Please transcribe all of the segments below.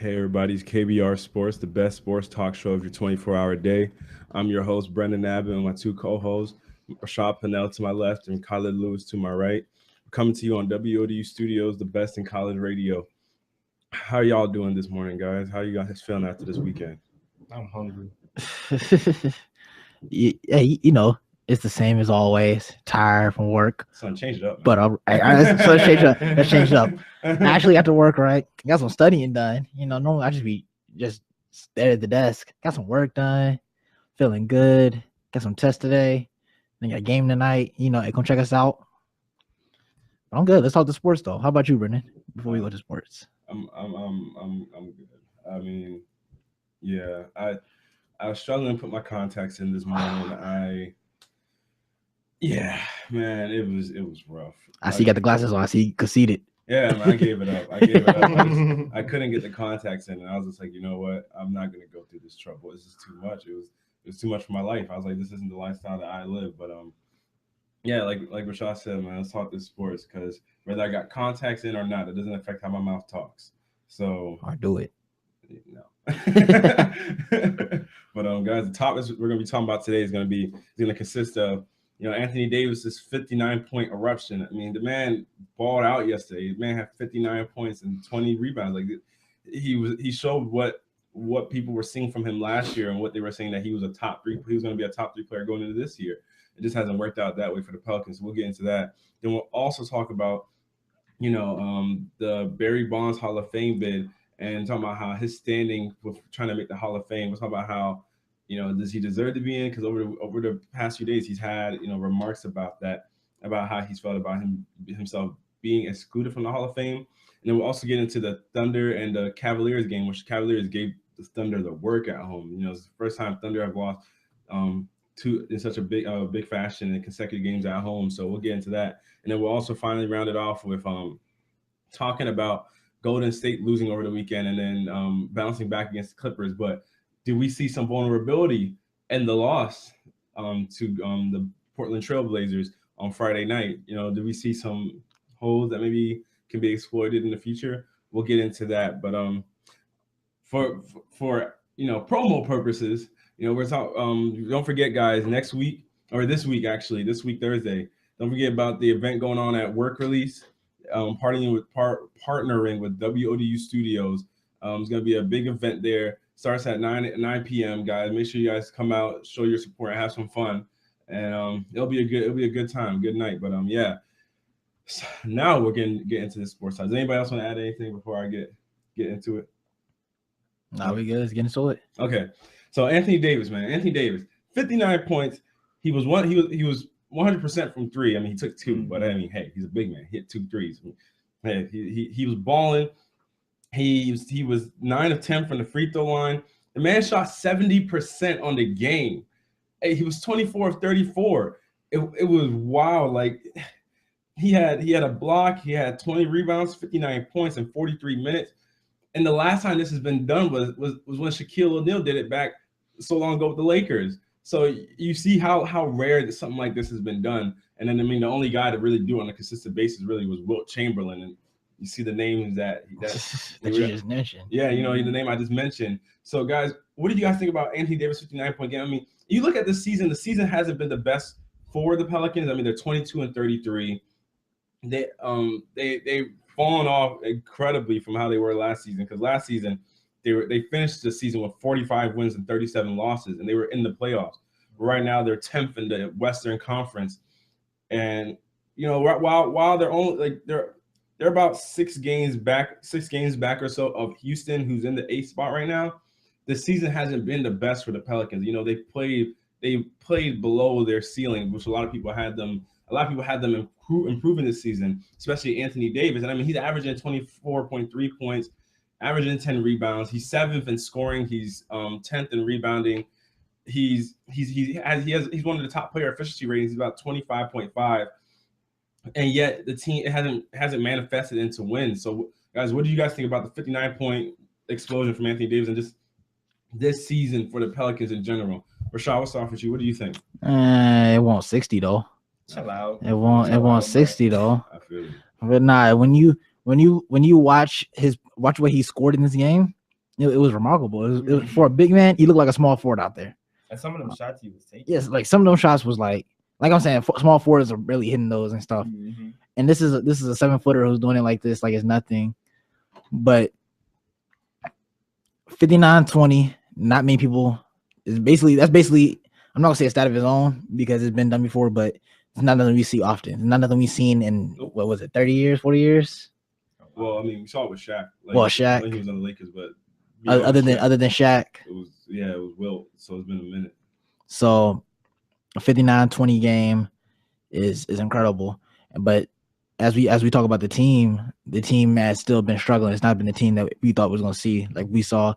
Hey everybody's KBR Sports, the best sports talk show of your 24-hour day. I'm your host, Brendan Abbott, and my two co-hosts, Rashad Pennell to my left and Khalid Lewis to my right. We're coming to you on WODU Studios, the best in college radio. How y'all doing this morning, guys? How you guys feeling after this weekend? I'm hungry. Yeah, it's the same as always. Tired from work, Son, change it up, but man. so let's change it up. Let's change it up. I actually got to work, right? Got some studying done. Normally I just be just there at the desk. Got some work done. Feeling good. Got some tests today. Then got a game tonight. They come check us out. But I'm good. Let's talk to sports though. How about you, Brendan? Before we go to sports, I'm good. I mean, yeah, I was struggling to put my contacts in this morning. Yeah, man, it was rough. I see you got the glasses on. I see you conceded. Yeah, man, I gave it up. I couldn't get the contacts in, and I was just like, you know what? I'm not gonna go through this trouble. This is too much. It was too much for my life. I was like, this isn't the lifestyle that I live. But yeah, like Rashad said, man, let's talk this sports because whether I got contacts in or not, it doesn't affect how my mouth talks. So Or do it. no. But guys, the topics we're gonna be talking about today is gonna consist of Anthony Davis's 59-point eruption. I mean, the man balled out yesterday. The man had 59 points and 20 rebounds. Like he showed what people were seeing from him last year and what they were saying that he was he was gonna be a top three player going into this year. It just hasn't worked out that way for the Pelicans. So we'll get into that. Then we'll also talk about the Barry Bonds Hall of Fame bid and talking about how his standing with trying to make the Hall of Fame. We'll talk about how, does he deserve to be in? Because over the past few days, he's had, remarks about that, about how he's felt about himself being excluded from the Hall of Fame. And then we'll also get into the Thunder and the Cavaliers game, which the Cavaliers gave the Thunder the work at home. It's the first time Thunder have lost in such a big fashion in consecutive games at home. So we'll get into that. And then we'll also finally round it off with talking about Golden State losing over the weekend and then bouncing back against the Clippers. But do we see some vulnerability in the loss to the Portland Trailblazers on Friday night? Do we see some holes that maybe can be exploited in the future? We'll get into that. But for promo purposes, we're talking. Don't forget, guys, next week or this week Thursday. Don't forget about the event going on at Work Release. Partnering with WODU Studios. It's going to be a big event there. Starts at 9 p.m. Guys, make sure you guys come out, show your support, and have some fun, and it'll be a good time, good night. But yeah, so now we're getting into the sports side. Does anybody else want to add anything before I get into it? No, we good. Let's get into it. Okay, so Anthony Davis, 59 points. He was 100% from three. I mean, he took two, but I mean, hey, he's a big man. He hit 2 threes. Hey, he was balling. He was 9 of 10 from the free throw line. The man shot 70% on the game. Hey, he was 24 of 34. It was wild. Like he had a block. He had 20 rebounds, 59 points in 43 minutes. And the last time this has been done was when Shaquille O'Neal did it back so long ago with the Lakers. So you see how rare that something like this has been done. And then, I mean, the only guy to really do it on a consistent basis really was Wilt Chamberlain. And you see the names that you just mentioned. Yeah, the name I just mentioned. So, guys, what did you guys think about Anthony Davis' 59-point game? I mean, you look at the season hasn't been the best for the Pelicans. I mean, they're 22 and 33. They've fallen off incredibly from how they were last season, because last season they finished the season with 45 wins and 37 losses, and they were in the playoffs. Right now, they're 10th in the Western Conference, and while they're only they're about 6 games back or so of Houston, who's in the 8th spot right now. The season hasn't been the best for the Pelicans. They played below their ceiling, which a lot of people had them improving this season, especially Anthony Davis. And I mean, he's averaging 24.3 points, averaging 10 rebounds. He's 7th in scoring. He's 10th in rebounding. He's one of the top player efficiency ratings. He's about 25.5, and yet the team hasn't manifested into wins. So, guys, what do you guys think about the 59-point explosion from Anthony Davis and just this season for the Pelicans in general? Rashad, what's off with you? What do you think? It won't 60 though. It's allowed. It won't 60 though. I feel you. But nah, when you watch what he scored in this game, it was remarkable. It was, for a big man, he looked like a small forward out there. And some of them shots he was taking. Yes, like some of those shots was like I'm saying, small forwards are really hitting those and stuff. Mm-hmm. And this is a 7-footer who's doing it like this, like it's nothing. But 59-20, not many people is basically I'm not gonna say a stat of his own because it's been done before, but it's not nothing we see often. It's not nothing we've seen in what was it, 30 years, 40 years? Well, I mean, we saw it with Shaq. Like, Shaq. when he was on the Lakers, but Other than Shaq, it was Wilt. So it's been a minute. So a 59-20 game is incredible. But as we talk about the team has still been struggling. It's not been the team that we thought was going to see. Like we saw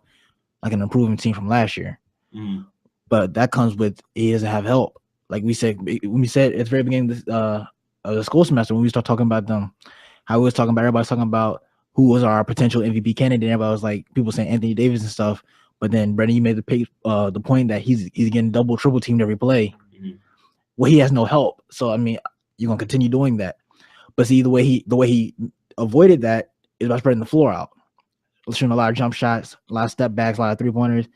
like an improving team from last year. Mm. But that comes with he doesn't have help. Like when we said at the very beginning of the school semester, when we start talking about them, how we was talking about, everybody's talking about who was our potential MVP candidate. Everybody was like, people saying Anthony Davis and stuff. But then Brendan, you made the point that he's getting double, triple teamed every play. Mm-hmm. Well, he has no help. So I mean, you're gonna continue doing that. But see, the way he avoided that is by spreading the floor out, shooting a lot of jump shots, a lot of step backs, a lot of 3-pointers,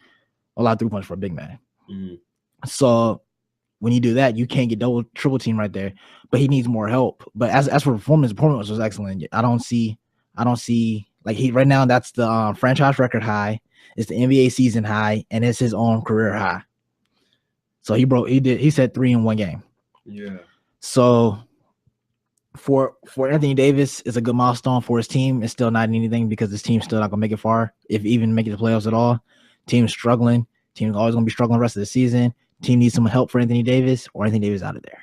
a lot of 3-pointers for a big man. Mm-hmm. So when you do that, you can't get double, triple team right there. But he needs more help. But as for performance was excellent. I don't see like he right now. That's the franchise record high. It's the NBA season high, and it's his own career high. So he said 3 in one game. Yeah. So for Anthony Davis, it's a good milestone. For his team, it's still not anything because his team's still not gonna make it far, if even make it to the playoffs at all. Team's struggling. Team's always gonna be struggling the rest of the season. Team needs some help for Anthony Davis, or Anthony Davis out of there.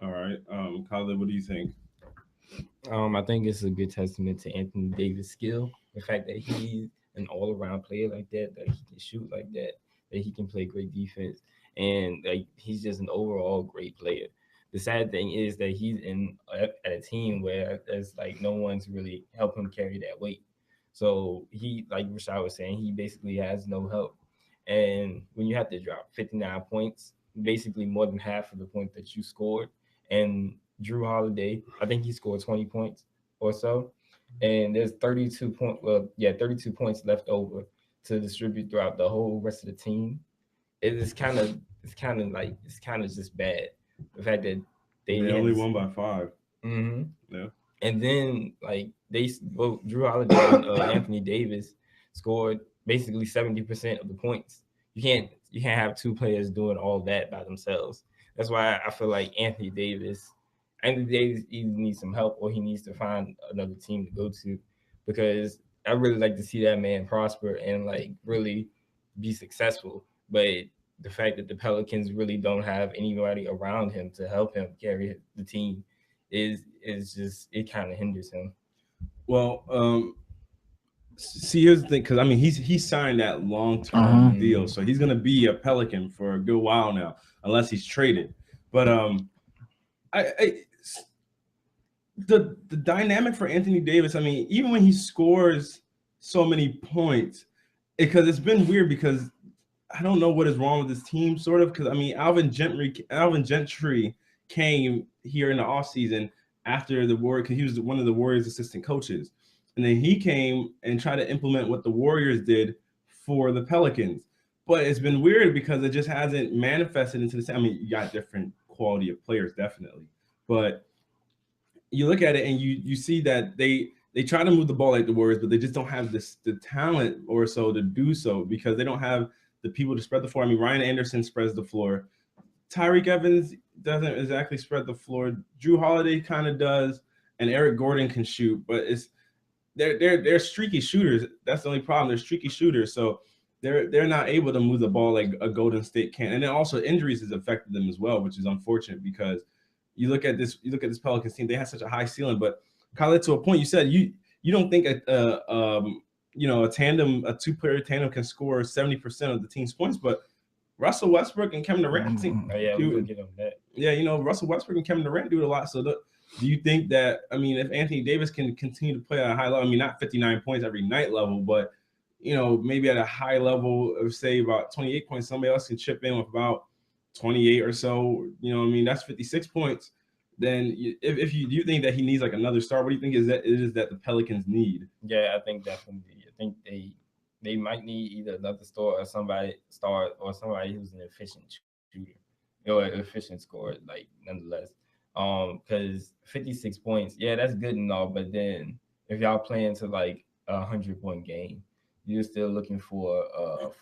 All right, Khaled, what do you think? I think it's a good testament to Anthony Davis' skill. The fact that he's an all-around player like that he can shoot like that he can play great defense, and like he's just an overall great player. The sad thing is that he's at a team where there's like no one's really helping him carry that weight. So he, like Rashad was saying, he basically has no help. And when you have to drop 59 points, basically more than half of the points that you scored, and Drew Holiday, I think he scored 20 points or so, and there's 32 points left over to distribute throughout the whole rest of the team. It's kind of just bad. The fact that they only won by 5. Mm-hmm. Yeah. And then like Drew Holiday and Anthony Davis scored basically 70% of the points. You can't have two players doing all that by themselves. That's why I feel like Anthony Davis either needs some help or he needs to find another team to go to, because I really like to see that man prosper and like really be successful. But the fact that the Pelicans really don't have anybody around him to help him carry the team is just, it kind of hinders him. Well, see, here's the thing, because I mean he signed that long-term deal, so he's gonna be a Pelican for a good while now, unless he's traded. But the dynamic for Anthony Davis, I mean, even when he scores so many points, because it's been weird, because I don't know what is wrong with this team, sort of, because I mean Alvin Gentry came here in the offseason after the Warriors, because he was one of the Warriors' assistant coaches. And then he came and tried to implement what the Warriors did for the Pelicans. But it's been weird because it just hasn't manifested into the same. I mean, you got different quality of players, definitely. But you look at it and you see that they try to move the ball like the Warriors, but they just don't have the talent or so to do so, because they don't have the people to spread the floor. I mean, Ryan Anderson spreads the floor. Tyreke Evans doesn't exactly spread the floor. Drew Holiday kind of does, and Eric Gordon can shoot, but they're streaky shooters. That's the only problem. They're streaky shooters, so they're not able to move the ball like a Golden State can. And then also injuries has affected them as well, which is unfortunate, because you look at this Pelicans team, they have such a high ceiling. But Khaled, to a point, you said you don't think a two-player tandem can score 70% of the team's points, but Russell Westbrook and Kevin Durant we can get on that. Yeah, Russell Westbrook and Kevin Durant do it a lot. So do you think that, I mean, if Anthony Davis can continue to play at a high level, I mean, not 59 points every night level, but, maybe at a high level of, say, about 28 points, somebody else can chip in with about 28 or so, that's 56 points. Then if you do you think that he needs like another star, what do you think it is that the Pelicans need? Yeah, I think definitely. I think they might need either another star or somebody who's an efficient shooter or an efficient scorer, like nonetheless. Because 56 points, yeah, that's good and all, but then if y'all playing to like 100-point game, you're still looking for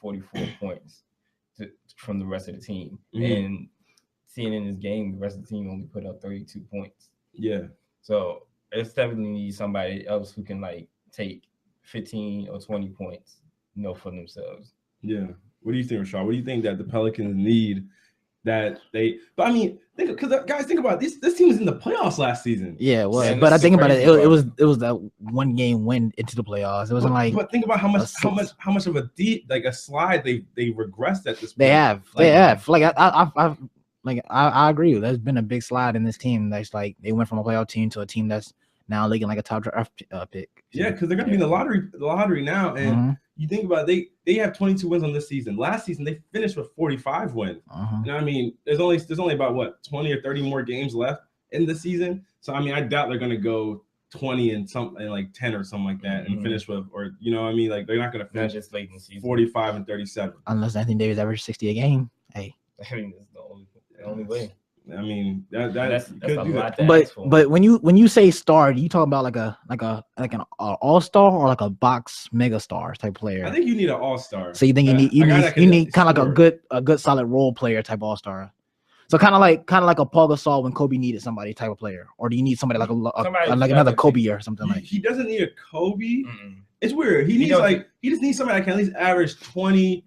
44 points from the rest of the team. And seeing in this game, the rest of the team only put up 32 points. Yeah. So it's definitely need somebody else who can like take 15 or 20 points, for themselves. Yeah. What do you think, Rashad? What do you think that the Pelicans need that they? But I mean, because guys, think about this. This team was in the playoffs last season. Yeah, it was. But I think about it. It was that one game win into the playoffs. It wasn't But think about how much of a deep a slide they regressed at this point. They have. Like I agree with. There's been a big slide in this team. That's like they went from a playoff team to a team that's now looking like a top draft pick. Yeah, because they're gonna be in the lottery now, and you think about it, they have 22 wins on this season. Last season they finished with 45 wins. And I mean, there's only about what 20 or 30 more games left in the season. So I mean, I doubt they're gonna go 20 and something like 10 or something like that and finish with, or what I mean, like they're not gonna finish just late in the season 45 and 37 unless Anthony Davis averaged 60 a game. Hey, I mean, that's the only way. I mean that's a lot. But when you say star, do you talk about like an all-star or like a box mega star type player? I think you need an all-star. So you think you need kind of like a good solid role player type all-star. So kind of like a Paul Gasol when Kobe needed somebody type of player, or do you need somebody like another Kobe or something like? He doesn't need a Kobe. It's weird. He just needs somebody that can at least average 20,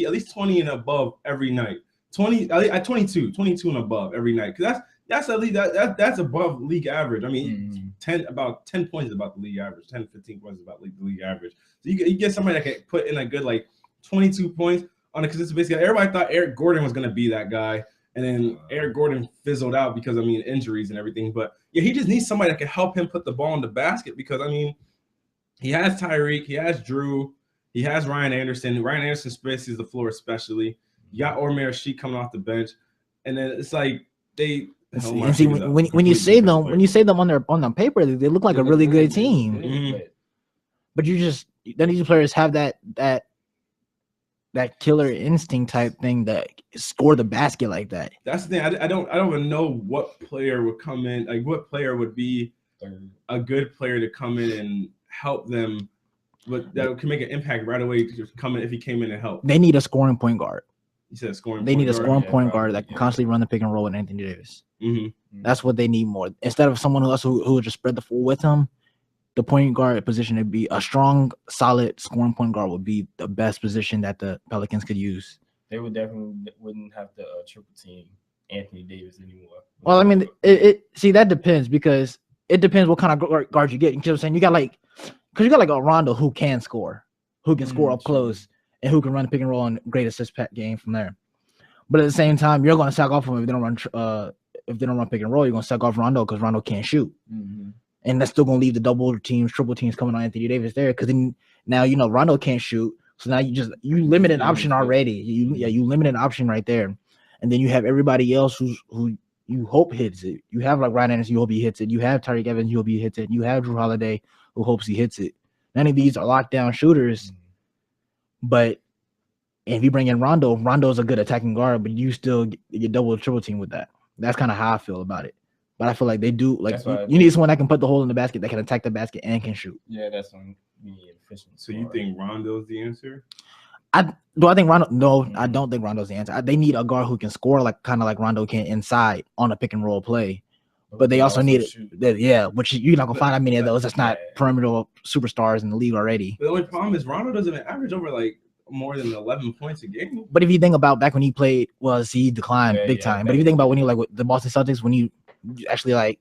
at least 20 and above every night. 22 and above every night, because that's at least that's above league average. I mean, about 10 points is about the league average. 10 15 points is about the league average. So you get somebody that can put in a good 22 points on a consistent basis. Everybody thought Eric Gordon was going to be that guy, and then Eric Gordon fizzled out because injuries and everything. But yeah, he just needs somebody that can help him put the ball in the basket, because I mean, he has Tyreek, he has Drew, he has Ryan Anderson. Ryan Anderson spaces the floor especially. You got Omer Sheik coming off the bench, and then it's like they. See, when you say them on the paper, they look like a really good team. But then these players have that killer instinct type thing that score the basket like that. That's the thing. I don't even know what player would come in. Like what player would be a good player to come in and help them, but that can make an impact right away. If he came in and help. They need a scoring point guard. You said scoring. They need a scoring point guard that can constantly run the pick and roll with Anthony Davis. That's what they need more. Instead of someone else who would just spread the floor with him, the point guard position would be a strong, solid scoring point guard would be the best position that the Pelicans could use. They wouldn't have to triple team Anthony Davis anymore. Well, I mean, that depends, because it depends what kind of guard you get. You know what I'm saying? You got because you got a Rondo who can score up close, and who can run the pick and roll and great assist game from there. But at the same time, you're going to sack off him if they don't run pick and roll. You're going to sack off Rondo because Rondo can't shoot, and that's still going to leave the double teams, triple teams coming on Anthony Davis there, because then now Rondo can't shoot, so now you limit an option already. You limit an option right there, and then you have everybody else who you hope hits it. You have Ryan Anderson, you hope he hits it. You have Tyreek Evans, you hope he hits it. You have Drew Holiday, who hopes he hits it. None of these are lockdown shooters. But if you bring in Rondo's a good attacking guard, but you still get double triple team with that. That's kind of how I feel about it. But I feel like they do you need someone that can put the hole in the basket, that can attack the basket and can shoot. Yeah, that's when you need efficient. So you think Rondo's the answer? I think Rondo? No, I don't think Rondo's the answer. They need a guard who can score kind of like Rondo can inside on a pick and roll play. But they also need it. Which you're not gonna find that many of those. That's not perimeter superstars in the league already. But the only problem is Rondo doesn't average over more than 11 points a game. But if you think about back when he played, he declined big time. But if you think about when he with the Boston Celtics, when you actually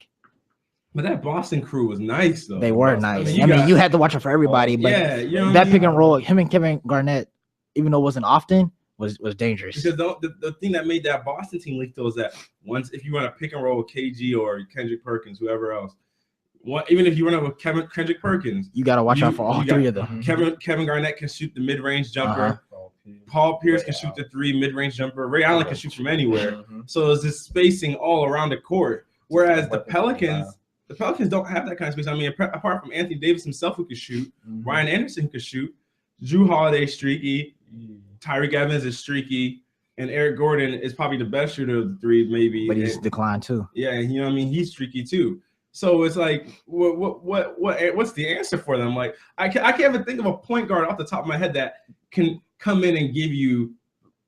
But that Boston crew was nice though. They were nice. I mean, you had to watch it for everybody. But that pick and roll, him and Kevin Garnett, even though it wasn't often, was dangerous. Because the thing that made that Boston team leak though is that once if you run a pick and roll with KG or Kendrick Perkins, whoever else, even if you run up with Kendrick Perkins, you got to watch out for all three of them. Kevin Garnett can shoot the mid-range jumper. Paul Pierce can shoot the 3 mid-range jumper. Ray Allen can shoot from anywhere. So there's this spacing all around the court. Whereas the Pelicans don't have that kind of space. I mean, apart from Anthony Davis himself who can shoot, Ryan Anderson could shoot. Drew Holiday streaky, Tyreek Evans is streaky, and Eric Gordon is probably the best shooter of the three, maybe. But he's declined too. Yeah, you know what I mean? He's streaky too. So it's like, what's the answer for them? Like, I can't even think of a point guard off the top of my head that can come in and give you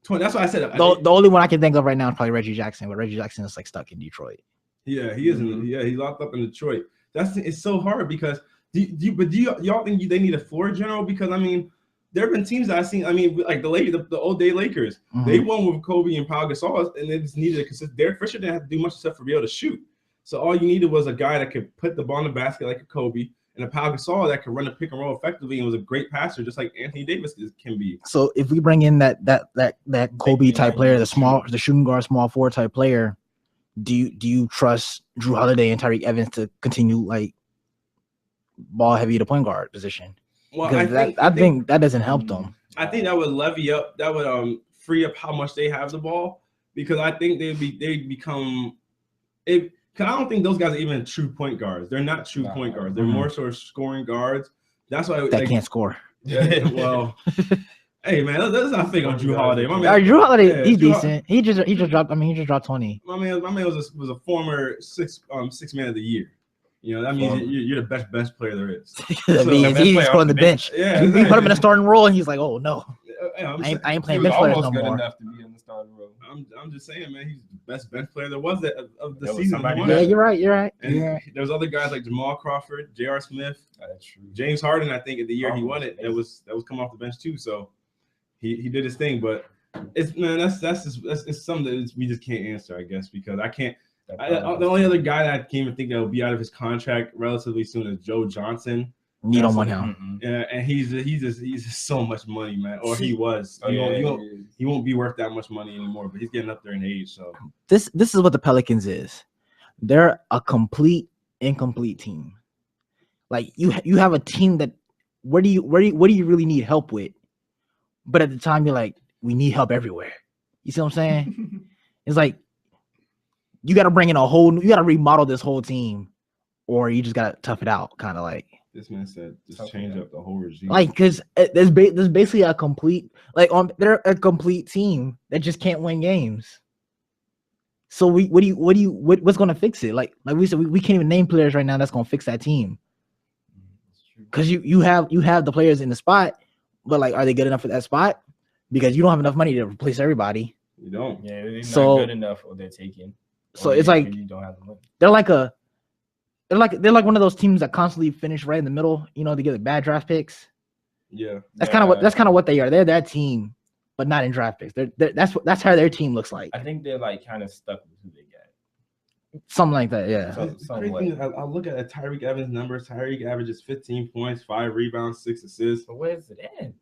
20. That's why I said the only one I can think of right now is probably Reggie Jackson, but Reggie Jackson is like stuck in Detroit. Yeah, he is. Yeah, he's locked up in Detroit. It's so hard because do y'all think they need a floor general? Because I mean, there have been teams that I've seen. I mean, like the old day Lakers, they won with Kobe and Pau Gasol, and they just needed because Derek Fisher didn't have to do much stuff for be able to shoot. So all you needed was a guy that could put the ball in the basket like a Kobe, and a Pau Gasol that could run the pick and roll effectively and was a great passer, just like Anthony Davis can be. So if we bring in that Kobe type player, the shooting guard, small forward type player, do you trust Drew Holiday and Tyreek Evans to continue like ball heavy to point guard position? Well, because I think that doesn't help them. I think that would levy up. That would free up how much they have the ball, because I think they'd become it. Cause I don't think those guys are even true point guards. They're not true point guards. They're more sort of scoring guards. That's why they can't score. Yeah, well, hey man, let's not fake on Drew Holiday. My man, Drew Holiday, he's decent. He just dropped. I mean, he just dropped 20. My man was a former six man of the year. You know, that means you're the best player there is. That means he's on the bench. Yeah, he put him in a starting role, and he's like, "Oh no, I ain't playing bench players no more." Enough to be in the starting role. I'm just saying, man, he's the best bench player there was of the season. Yeah, you're right. And there's other guys like Jamal Crawford, J.R. Smith, that's true. James Harden. I think at the year he won it, that was coming off the bench too. So he did his thing, but it's something that we just can't answer, I guess, because I can't. The only other guy that I can't even think that will be out of his contract relatively soon is Joe Johnson. You don't want him. Yeah, and he's just so much money, man. Or he was. He won't be worth that much money anymore. But he's getting up there in age. So this is what the Pelicans is. They're a incomplete team. Like you have a team that what do you really need help with? But at the time you're like, we need help everywhere. You see what I'm saying? It's like you got to bring in you got to remodel this whole team, or you just got to tough it out, kind of like. This man said, just change up the whole regime. Like, because there's basically a complete, they're a complete team that just can't win games. So what's going to fix it? Like we said, we can't even name players right now that's going to fix that team. Because you have the players in the spot, but like, are they good enough for that spot? Because you don't have enough money to replace everybody. You don't. Yeah, they're not good enough, or they're taking. So it's like you don't have the money. They're like one of those teams that constantly finish right in the middle, you know, to get the bad draft picks. Yeah. That's kind of what they are. They're that team, but not in draft picks. That's how their team looks like. I think they're like kind of stuck with who they got. Something like that, yeah. I look at Tyreek Evans' numbers. Tyreek averages 15 points, 5 rebounds, 6 assists. But where's it at?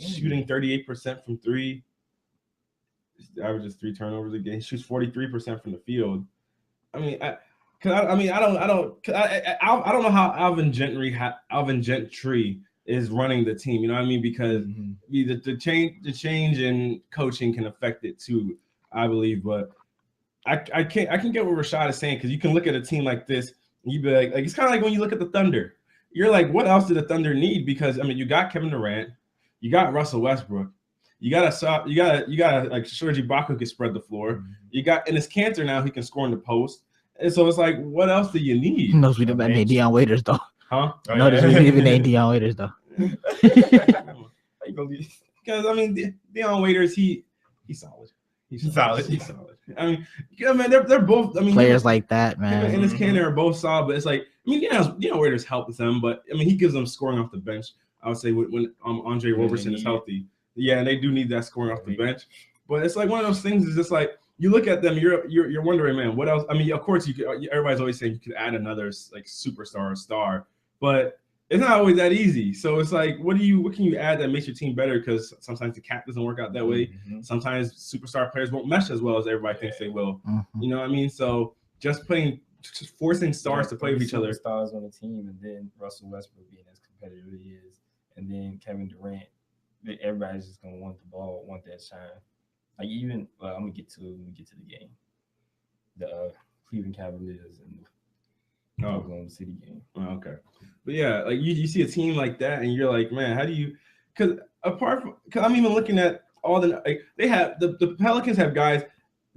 Shooting 38% from 3. Averages 3 turnovers a game. Shoots 43% from the field. I mean, I don't know how Alvin Gentry is running the team. You know what I mean? Because the change in coaching can affect it too, I believe. But I can get what Rashad is saying, because you can look at a team like this and you be like it's kind of like when you look at the Thunder. You're like, what else did the Thunder need? Because I mean, you got Kevin Durant, you got Russell Westbrook. You got like Serge Ibaka who can spread the floor. You got Enes Kanter now who can score in the post. And so it's like, what else do you need? Knows we didn't name Deion Waiters though. Huh? Notice we didn't even name Deion Waiters though. Because I mean, Deion Waiters, he's solid. He's solid. I mean, they're both. I mean, players like that, man. And Enes Kanter are both solid, but it's like, I mean, Deion Waiters helps them, but I mean, he gives them scoring off the bench. I would say when Andre Roberson is healthy. Yeah, and they do need that scoring off the bench. But it's like one of those things is just like, you look at them, you're wondering, man, what else? I mean, of course, everybody's always saying you could add another like superstar or star, but it's not always that easy. So it's like, what can you add that makes your team better? Because sometimes the cap doesn't work out that way. Sometimes superstar players won't mesh as well as everybody thinks they will. You know what I mean? So just forcing stars to play with each other. Stars on the team, and then Russell Westbrook being as competitive as he is, and then Kevin Durant. Everybody's just gonna want the ball, want that shine. Like even, I'm gonna get to the game, the Cleveland Cavaliers and the Oklahoma City game. Oh, okay, but yeah, like you see a team like that, and you're like, man, how do you? because I'm even looking at all they have the Pelicans have guys.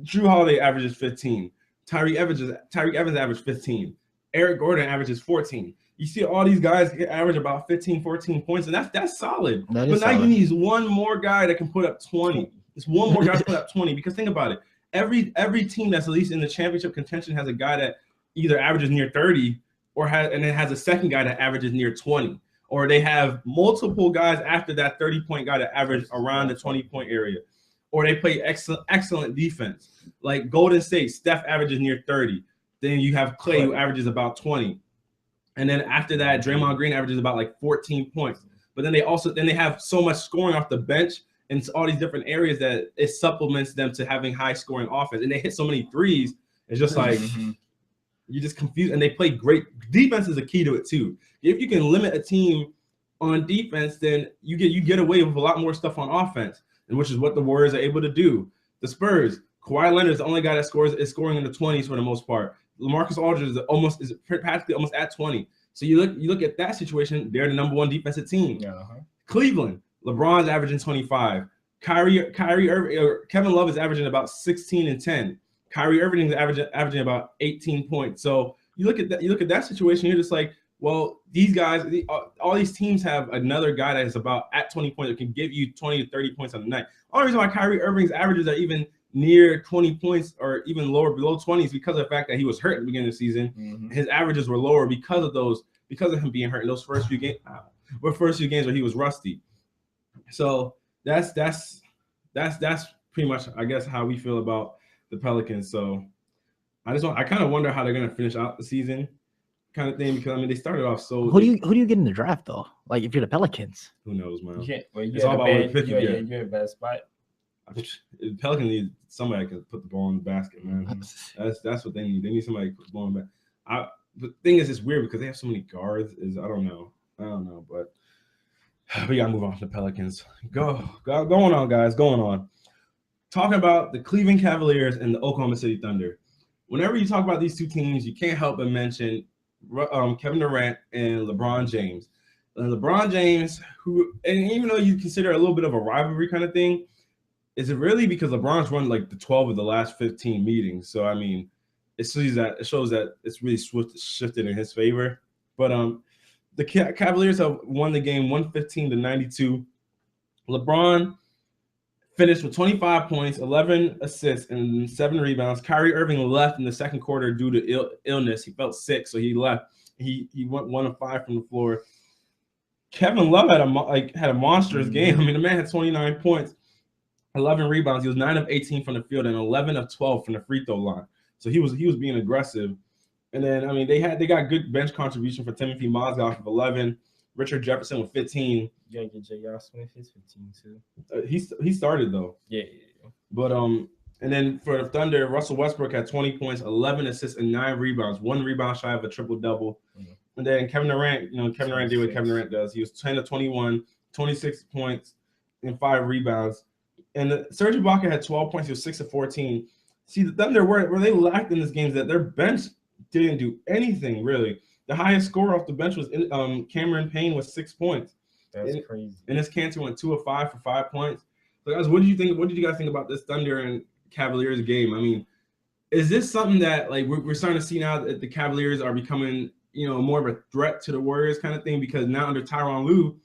Drew Holiday averages 15. Tyreek Evans averaged 15. Eric Gordon averages 14. You see all these guys average about 15, 14 points, and that's solid. But now you need one more guy that can put up 20. It's one more guy to put up 20. Because think about it. Every team that's at least in the championship contention has a guy that either averages near 30 and then has a second guy that averages near 20. Or they have multiple guys after that 30-point guy that average around the 20-point area. Or they play excellent defense. Like Golden State, Steph averages near 30. Then you have Clay who averages about 20. And then after that, Draymond Green averages about like 14 points. But then they have so much scoring off the bench and all these different areas that it supplements them to having high scoring offense. And they hit so many threes. It's just like you just confuse. And they play great. Defense is a key to it too. If you can limit a team on defense, then you get away with a lot more stuff on offense, and which is what the Warriors are able to do. The Spurs, Kawhi Leonard is the only guy that is scoring in the 20s for the most part. LaMarcus Aldridge is practically almost at 20. So you look at that situation, they're the number one defensive team. Cleveland, LeBron's averaging 25. Kyrie Irving, Kevin Love is averaging about 16 and 10. Kyrie Irving is averaging about 18 points. So you look at that situation, you're just like, well, these guys, all these teams have another guy that is about at 20 points that can give you 20 to 30 points on the night. Only reason why Kyrie Irving's averages are even near 20 points or even lower, below 20s, because of the fact that he was hurt at the beginning of the season. His averages were lower because of him being hurt in those first few games where he was rusty. So that's pretty much, I guess, how we feel about the Pelicans. So I kind of wonder how they're gonna finish out the season, kind of thing, because I mean they started off so. Who do you get in the draft though? Like if you're the Pelicans, who knows, man? It's all about what pick you get. You're in a bad spot. Pelicans need somebody that can put the ball in the basket, man. That's what they need. They need somebody to put the ball in the basket. The thing is, it's weird because they have so many guards. I don't know, but we gotta move on to the Pelicans. Going on, guys. Going on. Talking about the Cleveland Cavaliers and the Oklahoma City Thunder. Whenever you talk about these two teams, you can't help but mention Kevin Durant and LeBron James. And LeBron James, and even though you consider a little bit of a rivalry kind of thing, is it really because LeBron's run like the 12 of the last 15 meetings? So I mean, it shows that it's really shifted in his favor. But the Cavaliers have won the game 115-92. LeBron finished with 25 points, 11 assists, and 7 rebounds. Kyrie Irving left in the second quarter due to illness. He felt sick, so he left. He went 1 of 5 from the floor. Kevin Love had a monstrous game. I mean, the man had 29 points, 11 rebounds. He was 9 of 18 from the field and 11 of 12 from the free throw line. So he was being aggressive. And then I mean they got good bench contribution for Timothy Mozgov of 11, Richard Jefferson with 15. Yeah, get J.R. Smith is 15 too. He started though. Yeah. But and then for the Thunder, Russell Westbrook had 20 points, 11 assists, and 9 rebounds. 1 rebound shy of a triple-double. And then Kevin Durant, Kevin Durant did what Kevin Durant does. He was 10 of 21, 26 points, and 5 rebounds. And Serge Ibaka had 12 points. He was 6 of 14. See, the Thunder, where they lacked in this game is that their bench didn't do anything, really. The highest scorer off the bench was Cameron Payne with 6 points. That's crazy. And his Cantor went 2 of 5 for 5 points. So guys, what did you think? What did you guys think about this Thunder and Cavaliers game? I mean, is this something that like we're starting to see now that the Cavaliers are becoming, more of a threat to the Warriors kind of thing? Because now under Tyronn Lue,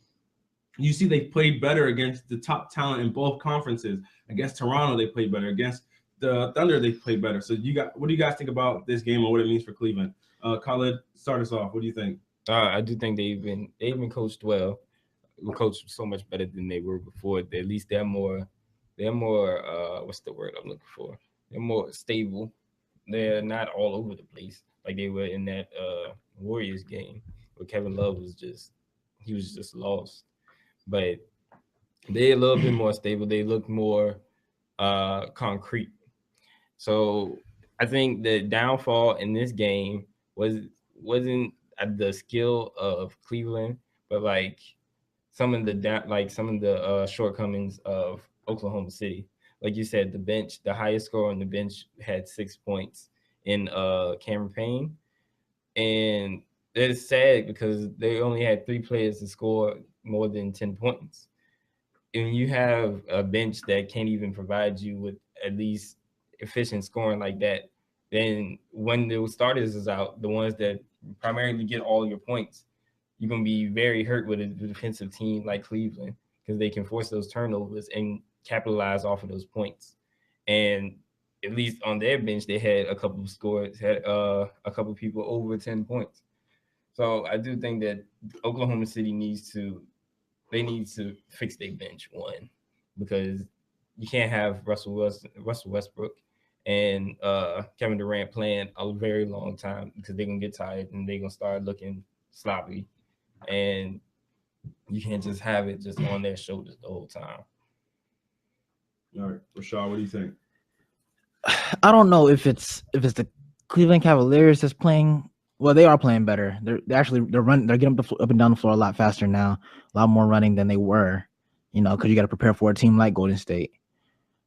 you see they played better against the top talent in both conferences. Against Toronto, they played better. Against the Thunder, they played better. So what do you guys think about this game and what it means for Cleveland? Khalid, start us off. What do you think? I do think they've been coached well. Coached so much better than they were before. At least they're more what's the word I'm looking for? They're more stable. They're not all over the place like they were in that Warriors game where Kevin Love was just lost. But they're a little bit more stable. They look more concrete. So I think the downfall in this game wasn't the skill of Cleveland, but like some of the shortcomings of Oklahoma City. Like you said, the bench, the highest scorer on the bench had 6 points in Cameron Payne. And it's sad because they only had 3 players to score more than 10 points. and you have a bench that can't even provide you with at least efficient scoring like that, then when the starters is out, the ones that primarily get all your points, you're gonna be very hurt with a defensive team like Cleveland because they can force those turnovers and capitalize off of those points. And at least on their bench, they had a couple of scores, had a couple of people over 10 points. So I do think that Oklahoma City needs to fix their bench one, because you can't have Russell Westbrook and Kevin Durant playing a very long time, because they're gonna get tired and they're gonna start looking sloppy, and you can't just have it just on their shoulders the whole time. All right, Rashad, what do you think? I don't know if it's the Cleveland Cavaliers that's playing. Well, they are playing better. They're running. They're getting up and down the floor a lot faster now. A lot more running than they were. Because you got to prepare for a team like Golden State.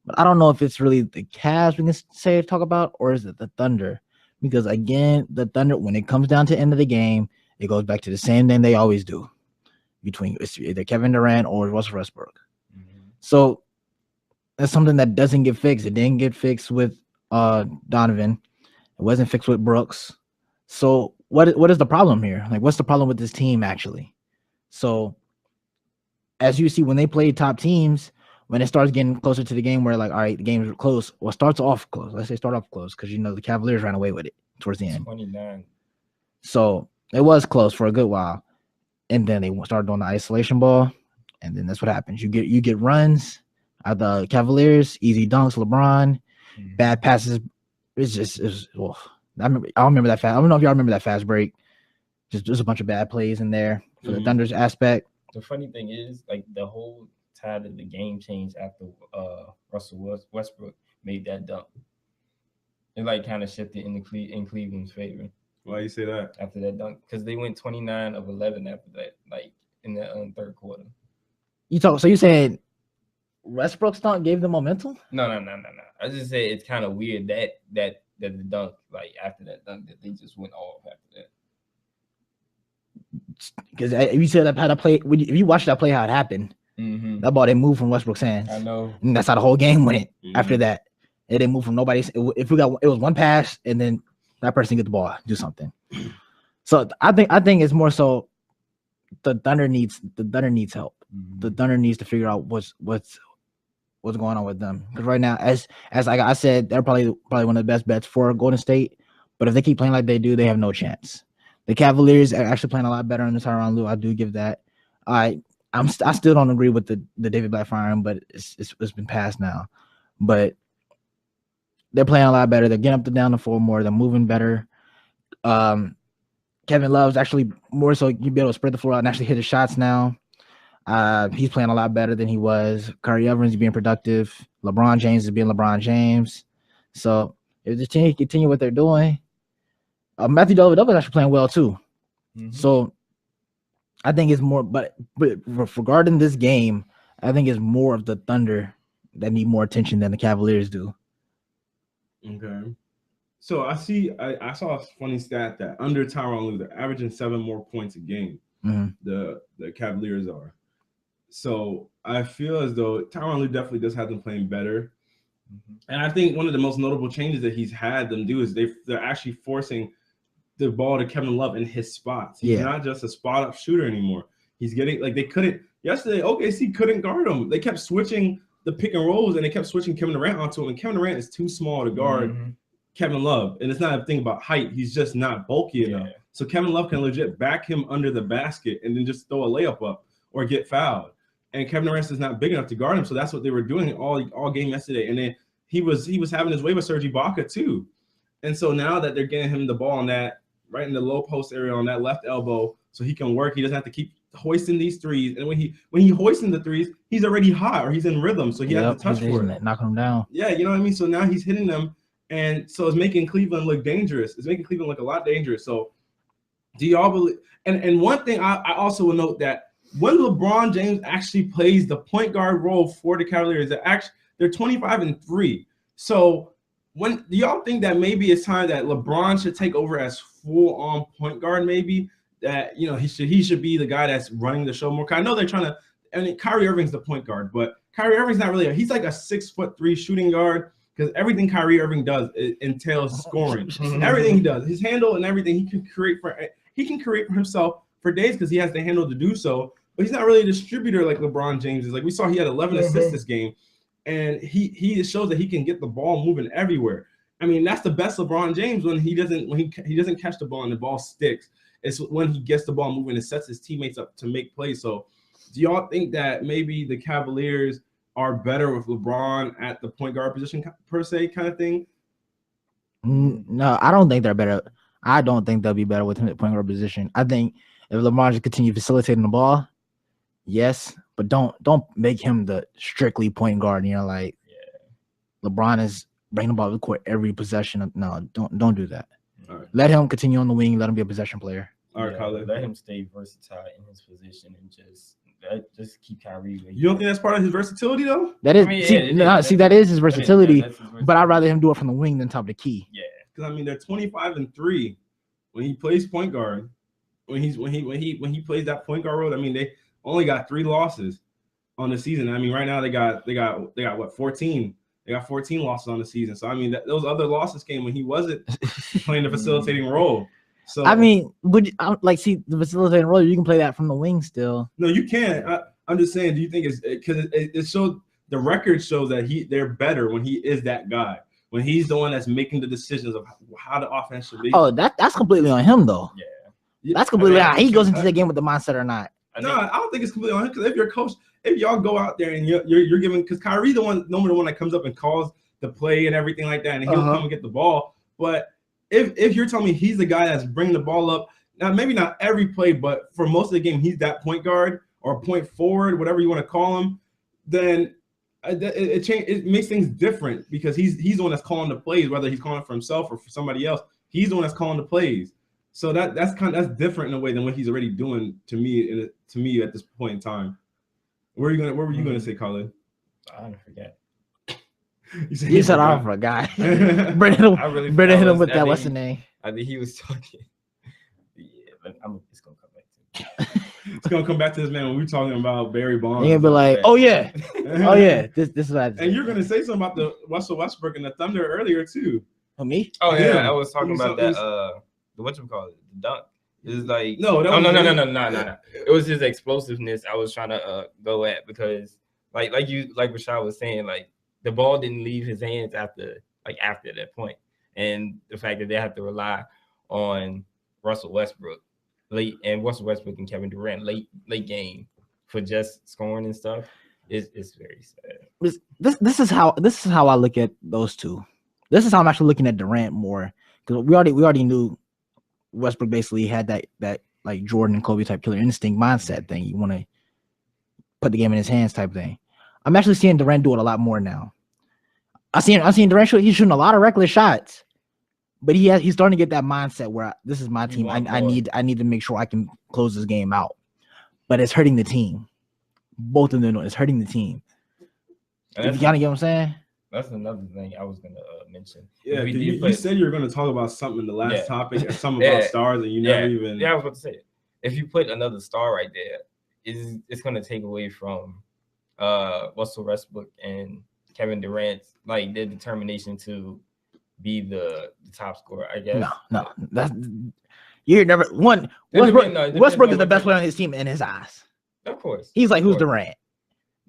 But I don't know if it's really the Cavs we can talk about, or is it the Thunder? Because again, the Thunder, when it comes down to the end of the game, it goes back to the same thing they always do. Between it's either Kevin Durant or Russell Westbrook. Mm-hmm. So that's something that doesn't get fixed. It didn't get fixed with Donovan. It wasn't fixed with Brooks. So what is the problem here? Like, what's the problem with this team actually? So as you see, when they play top teams, when it starts getting closer to the game where, like, all right, the game's close, well, starts off close. Let's say start off close, because the Cavaliers ran away with it towards the end. 29. So it was close for a good while. And then they started doing the isolation ball, and then that's what happens. You get runs at the Cavaliers, easy dunks, LeBron, bad passes. I remember that fast. I don't know if y'all remember that fast break. Just a bunch of bad plays in there for the Thunder's aspect. The funny thing is, like, the whole tide of the game changed after Russell Westbrook made that dunk. It like kind of shifted in Cleveland's favor. Why you say that? After that dunk, because they went 29 of 11 after that, like in the third quarter. So you said Westbrook's dunk gave them momentum? No. I just say it's kind of weird that the dunk, like after that dunk, that they just went off after that. Because if you said how to play, if you watch that play, how it happened, that ball didn't move from Westbrook's hands. I know, and that's how the whole game went. After that, it didn't move from nobody's. It was one pass, and then that person get the ball, do something. So I think it's more so the Thunder needs help. The Thunder needs to figure out what's going on with them, because right now, as like I said, they're probably one of the best bets for Golden State. But if they keep playing like they do, they have no chance. The Cavaliers are actually playing a lot better in the Tyronn Lue. I do give that. I still don't agree with the David Black firing, but it's been passed now. But they're playing a lot better. They're getting up and down the floor more. They're moving better. Kevin Love's actually more so you be able to spread the floor out and actually hit his shots now. He's playing a lot better than he was. Kyrie Irving's being productive. LeBron James is being LeBron James. So if the team continue what they're doing, Matthew Dellavedova is actually playing well too. So I think it's more, but regarding this game, I think it's more of the Thunder that need more attention than the Cavaliers do. Okay. So I saw a funny stat that under Tyronn Lue, they're averaging 7 more points a game. The Cavaliers are. So I feel as though Tyronn Lue definitely does have them playing better. And I think one of the most notable changes that he's had them do is they're actually forcing the ball to Kevin Love in his spots. He's not just a spot-up shooter anymore. He's getting, like, they couldn't – yesterday, OKC couldn't guard him. They kept switching the pick and rolls, and they kept switching Kevin Durant onto him. And Kevin Durant is too small to guard Kevin Love. And it's not a thing about height. He's just not bulky enough. So Kevin Love can legit back him under the basket and then just throw a layup up or get fouled. And Kevin Durant is not big enough to guard him. So that's what they were doing all game yesterday. And then he was having his way with Serge Ibaka too. And so now that they're getting him the ball on that, right in the low post area on that left elbow, so he can work. He doesn't have to keep hoisting these threes. And when he hoisting the threes, he's already hot or he's in rhythm. So he has to touch for it. Knocking him down. Yeah, you know what I mean? So now he's hitting them. And so it's making Cleveland look dangerous. It's making Cleveland look a lot dangerous. So do y'all believe? And one thing I also will note that when LeBron James actually plays the point guard role for the Cavaliers, they're 25-3. So do y'all think that maybe it's time that LeBron should take over as full-on point guard? Maybe that he should be the guy that's running the show more. 'Cause I know they're trying to. I mean, Kyrie Irving's the point guard, but Kyrie Irving's not really. He's like a 6'3" shooting guard because everything Kyrie Irving does entails scoring. Everything he does, his handle and everything, he can create for himself for days because he has the handle to do so. But he's not really a distributor like LeBron James is. Like we saw, he had 11 assists this game, and he shows that he can get the ball moving everywhere. I mean, that's the best LeBron James when he doesn't catch the ball and the ball sticks. It's when he gets the ball moving and sets his teammates up to make plays. So, do y'all think that maybe the Cavaliers are better with LeBron at the point guard position per se, kind of thing? No, I don't think they're better. I don't think they'll be better with him at point guard position. I think if LeBron just continue facilitating the ball, yes, but don't make him the strictly point guard. You know, like LeBron is bringing the ball to the court every possession. No, don't do that. All right. Let him continue on the wing. Let him be a possession player. All right, Khaled. Let him stay versatile in his position and just keep Kyrie. You don't think that's part of his versatility though? That is, that is his versatility. That's his versatility. But I'd rather him do it from the wing than top of the key. Yeah, Because I mean, they're 25-3 when he plays point guard. When he plays that point guard role, I mean, they only got 3 losses on the season. I mean, right now they got what, 14. They got 14 losses on the season. So I mean, those other losses came when he wasn't playing the facilitating role. So I mean, would see the facilitating role? You can play that from the wing still. No, you can't. I'm just saying. Do you think it's because it shows the record shows that they're better when he is that guy, when he's the one that's making the decisions of how the offense should be. Oh, that's completely on him though. Yeah, that's completely on. He goes into the game with the mindset or not. No, I don't think it's completely on him because if you're a coach, if y'all go out there and you're giving, because Kyrie normally the one that comes up and calls the play and everything like that, and he'll come and get the ball. But if you're telling me he's the guy that's bringing the ball up, now maybe not every play, but for most of the game he's that point guard or point forward, whatever you want to call him, then it makes things different because he's the one that's calling the plays, whether he's calling it for himself or for somebody else. He's the one that's calling the plays. So that's different in a way than what he's already doing to me at this point in time. What were you gonna say, Colin? I forget. You said I forgot. Brendan hit him with that. What's the name? I think he was talking. Yeah, but it's gonna come back to me. It's gonna come back to this man when we're talking about Barry Bonds. You're gonna be like, oh yeah. This is what I and you're gonna say something about the Russell Westbrook and the Thunder earlier too. Oh, me? Oh yeah, I was talking about that. The whatchamacallit, the dunk. It was like no. It was his explosiveness I was trying to go at because like Rashad was saying, like the ball didn't leave his hands after that point, and the fact that they have to rely on Russell Westbrook Russell Westbrook and Kevin Durant late game for just scoring and stuff is very sad. This is how I look at those two. This is how I'm actually looking at Durant more because we already knew Westbrook basically had that like Jordan and Kobe type killer instinct mindset thing. You want to put the game in his hands type thing. I'm actually seeing Durant do it a lot more now. I'm seeing Durant he's shooting a lot of reckless shots, but he's starting to get that mindset where this is my team. I need to make sure I can close this game out. But it's hurting the team. Both of them know it's hurting the team. You kind of get what I'm saying? That's another thing I was gonna mention. Yeah, you said you were gonna talk about something in the last topic, and something about stars, and you never even. Yeah, I was about to say it. If you put another star right there, it's gonna take away from Russell Westbrook and Kevin Durant's like their determination to be the top scorer. I guess. No, that's you're never one. Westbrook is the best player on his team in his eyes. Of course, he's like who's Durant.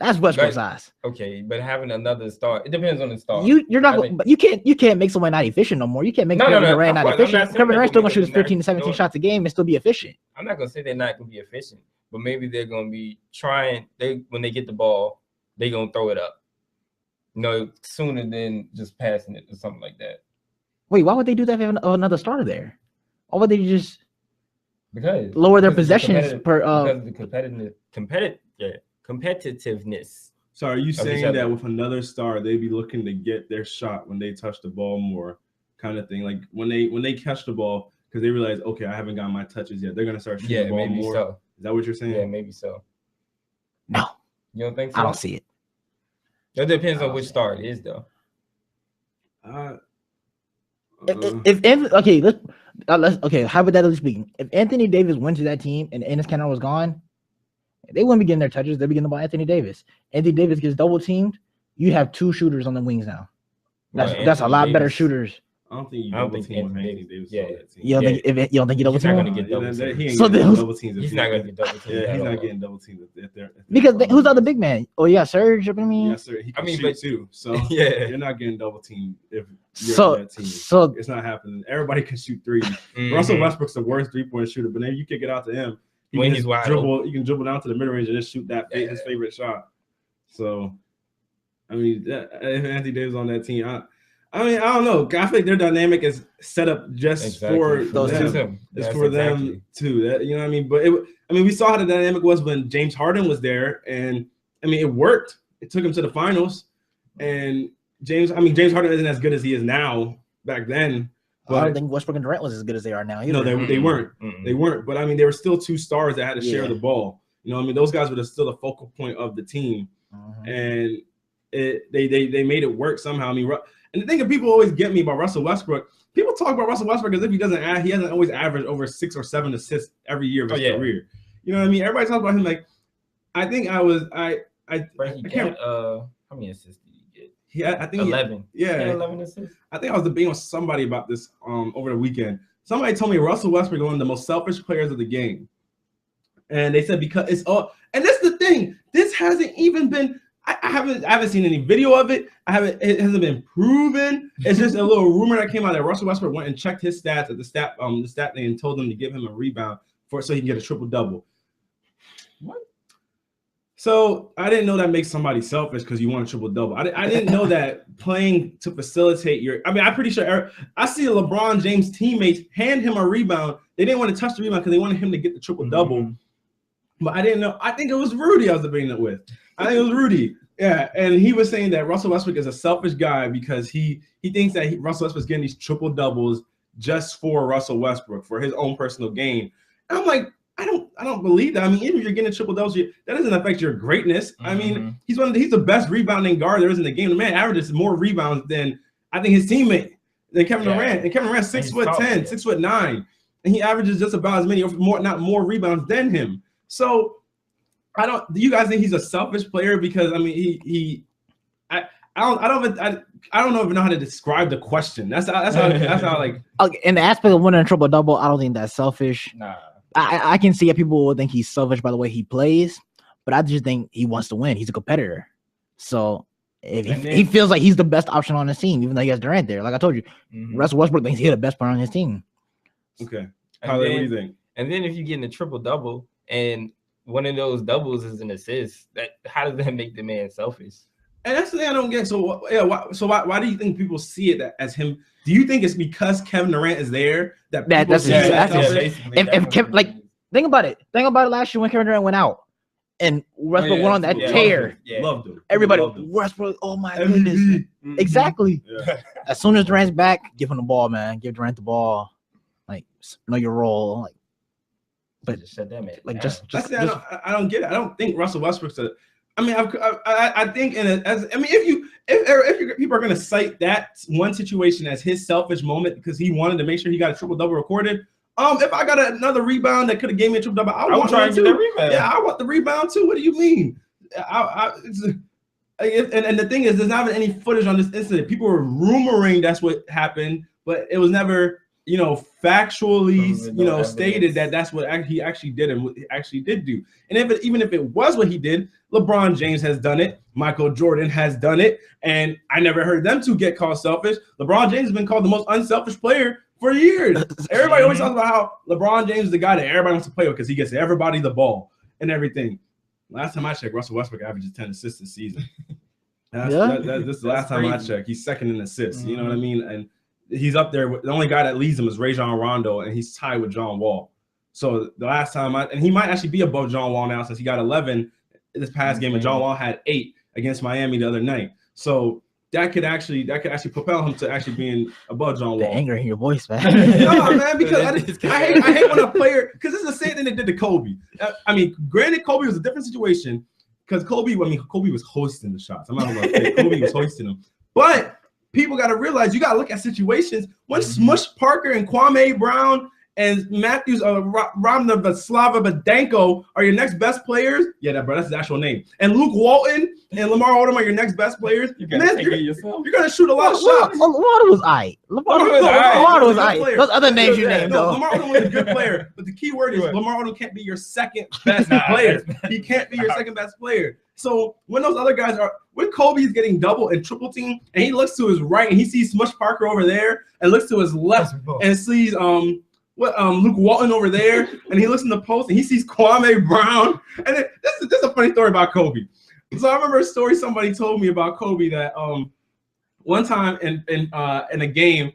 That's Westbrook's eyes. Okay, but having another star, it depends on the star. You're not, but you can't make someone not efficient no more. You can't make Kevin Durant not efficient. Kevin Durant's still gonna shoot his 15 to 17 shots a game and still be efficient. I'm not gonna say they're not gonna be efficient, but maybe they're gonna be trying. When they get the ball, they're gonna throw it up. Sooner than just passing it or something like that. Wait, why would they do that if they have another starter there? Or would they just because lower their possessions per because the competitiveness. So are you saying that with another star, they'd be looking to get their shot when they touch the ball more, kind of thing? Like when they catch the ball because they realize, okay, I haven't got my touches yet. They're gonna start shooting the ball maybe more. So. Is that what you're saying? Yeah, maybe so. No, you don't think so? I don't see it. It depends on which star it is, though. Let's hypothetically speaking, if Anthony Davis went to that team and Enes Kanter was gone, They wouldn't be getting their touches. They'll be getting by Anthony Davis. Anthony Davis gets double teamed. You have 2 shooters on the wings now. That's a lot better shooters. I don't think you double team with Anthony Davis on that team. You don't think you double team? He's not going to get double teamed. He ain't So getting double teams. He's not going to get double teamed. Yeah, he's not getting double teamed if they're Because who's the other big man? Oh, yeah, Serge. I mean, yes, sir. He can shoot too. So yeah, you're not getting double teamed if you're on that team. So it's not happening. Everybody can shoot threes. Mm-hmm. Russell Westbrook's the worst 3-point shooter, but then you kick it out to him. When he's wide open. You can dribble down to the mid range and just shoot his favorite shot. So, I mean, if Anthony Davis on that team, I mean, I don't know. I think their dynamic is set up just for them. It's for them too. You know what I mean? But we saw how the dynamic was when James Harden was there, and I mean, it worked. It took him to the finals, and James Harden isn't as good as he is now back then. But I don't think Westbrook and Durant was as good as they are now. No, they weren't. Mm-mm. They weren't. But I mean, they were still 2 stars that had to share the ball. You know what I mean? Those guys were still the focal point of the team, and they made it work somehow. I mean, and the thing that people always get me about Russell Westbrook, people talk about Russell Westbrook as if he hasn't always averaged over 6 or 7 assists every year of his career. You know what I mean? Everybody talks about him like, I think I can't. How many assists did he get? Yeah, I think 11. Yeah, 11 assists. I think I was debating with somebody about this over the weekend. Somebody told me Russell Westbrook is one of the most selfish players of the game, and they said because it's all. And that's the thing. This hasn't even been. I haven't seen any video of it. It hasn't been proven. It's just a little rumor that came out that Russell Westbrook went and checked his stats at the stat thing and told them to give him a rebound so he can get a triple double. What? So I didn't know that makes somebody selfish because you want a triple double. I didn't know that playing to facilitate your. I mean, I'm pretty sure I see LeBron James teammates hand him a rebound. They didn't want to touch the rebound because they wanted him to get the triple double. But I didn't know. I think it was Rudy I was debating it with. I think it was Rudy. Yeah, and he was saying that Russell Westbrook is a selfish guy because he thinks that Russell Westbrook's getting these triple doubles just for Russell Westbrook for his own personal gain. And I'm like, I don't believe that. I mean, even if you're getting triple doubles, that doesn't affect your greatness. I mean, he's the best rebounding guard there is in the game. The man averages more rebounds than I think his teamate, than Kevin Durant. And Kevin Durant's 6'10", 6'9", and he averages just about as many, or more rebounds than him. So. Do you guys think he's a selfish player? Because I mean, I don't know how to describe the question. That's how like. In the aspect of winning a triple double, I don't think that's selfish. Nah, I can see that people will think he's selfish by the way he plays, but I just think he wants to win. He's a competitor, so if he feels like he's the best option on his team, even though he has Durant there. Like I told you, Russell Westbrook thinks he's the best player on his team. Okay, Tyler, what do you think? And then if you get in a triple double and one of those doubles is an assist, how does that make the man selfish? And that's the thing I don't get. So why do you think people see it as him? Do you think it's because Kevin Durant is there that people see that selfish? If Kevin, like, think about it. Think about it last year when Kevin Durant went out and Westbrook went on that tear. Loved him. Everybody, Westbrook. Oh my goodness. Exactly. Yeah. As soon as Durant's back, give him the ball, man. Give Durant the ball. Like, know your role. Like. But just shut them in. Like I don't get it. I don't think Russell Westbrook's a. I mean, I think if people are going to cite that one situation as his selfish moment because he wanted to make sure he got a triple double recorded. If I got another rebound that could have gave me a triple double, I want to get that rebound. Yeah, I want the rebound too. What do you mean? And the thing is, there's not any footage on this incident. People were rumoring that's what happened, but it was never. Factually, stated that that's what he actually did and what he actually did do. And even if it was what he did, LeBron James has done it. Michael Jordan has done it. And I never heard them two get called selfish. LeBron James has been called the most unselfish player for years. Everybody always talks about how LeBron James is the guy that everybody wants to play with because he gets everybody the ball and everything. Last time I checked, Russell Westbrook averages 10 assists this season. This is the last time I checked. He's second in assists. You know what I mean? And he's up there. The only guy that leads him is Rajon Rondo, and he's tied with John Wall. So the last time and he might actually be above John Wall now since he got 11 this past game, and John Wall had 8 against Miami the other night. So that could actually propel him to actually being above John Wall. The anger in your voice, man. No, man, because I hate when a player, because it's the same thing they did to Kobe. I mean, granted, Kobe was a different situation because Kobe was hosting the shots. I'm not going to say Kobe was hosting them, but people got to realize you got to look at situations when Smush Parker and Kwame Brown and Matthews, Slava Badenko are your next best players. Yeah, that's his actual name. And Luke Walton and Lamar Odom are your next best players. You gotta take it yourself. You're gonna shoot a lot of shots. Lamar was aight. Lamar was aight. Those other names you named, though. Lamar Odom was a good player, but the key word is Lamar Odom can't be your second best player. He can't be your second best player. So when those other guys when Kobe's getting double and triple team, and he looks to his right and he sees Smush Parker over there, and looks to his left and sees Luke Walton over there, and he looks in the post and he sees Kwame Brown. And this is a funny story about Kobe. So I remember a story somebody told me about Kobe that one time in a game,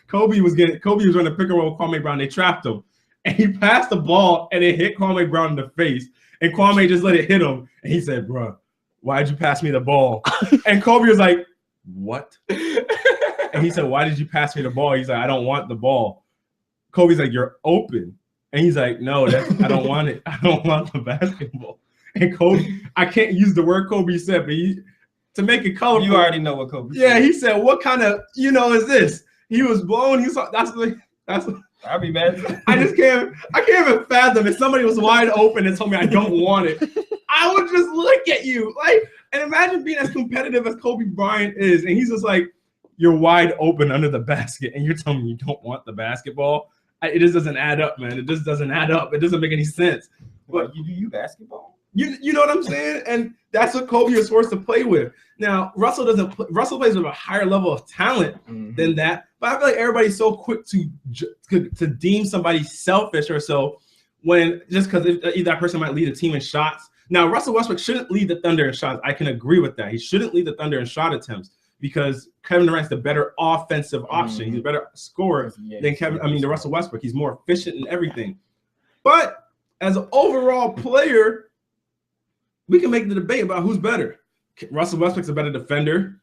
Kobe was running a pick and roll with Kwame Brown. They trapped him, and he passed the ball and it hit Kwame Brown in the face. And Kwame just let it hit him. And he said, "Bro, why'd you pass me the ball?" And Kobe was like, "What?" And he said, "Why did you pass me the ball?" He's like, "I don't want the ball." Kobe's like, "You're open." And he's like, "No, I don't want it. I don't want the basketball." And Kobe, I can't use the word Kobe said, but to make it colorful. You already know what Kobe said. Yeah, he said, "What kind of, is this?" He was blown. That's I'll be mad. I can't even fathom if somebody was wide open and told me I don't want it. I would just look at you and imagine being as competitive as Kobe Bryant is, and he's just like, you're wide open under the basket, and you're telling me you don't want the basketball. It just doesn't add up, man. It just doesn't add up. It doesn't make any sense. But you basketball? You know what I'm saying? And that's what Kobe is forced to play with. Now, Russell plays with a higher level of talent than that. But I feel like everybody's so quick to deem somebody selfish or so when just because either that person might lead a team in shots. Now, Russell Westbrook shouldn't lead the Thunder in shots. I can agree with that. He shouldn't lead the Thunder in shot attempts because Kevin Durant's the better offensive option. He's a better scorer than Russell Westbrook. He's more efficient in everything. But as an overall player, we can make the debate about who's better. Russell Westbrook's a better defender.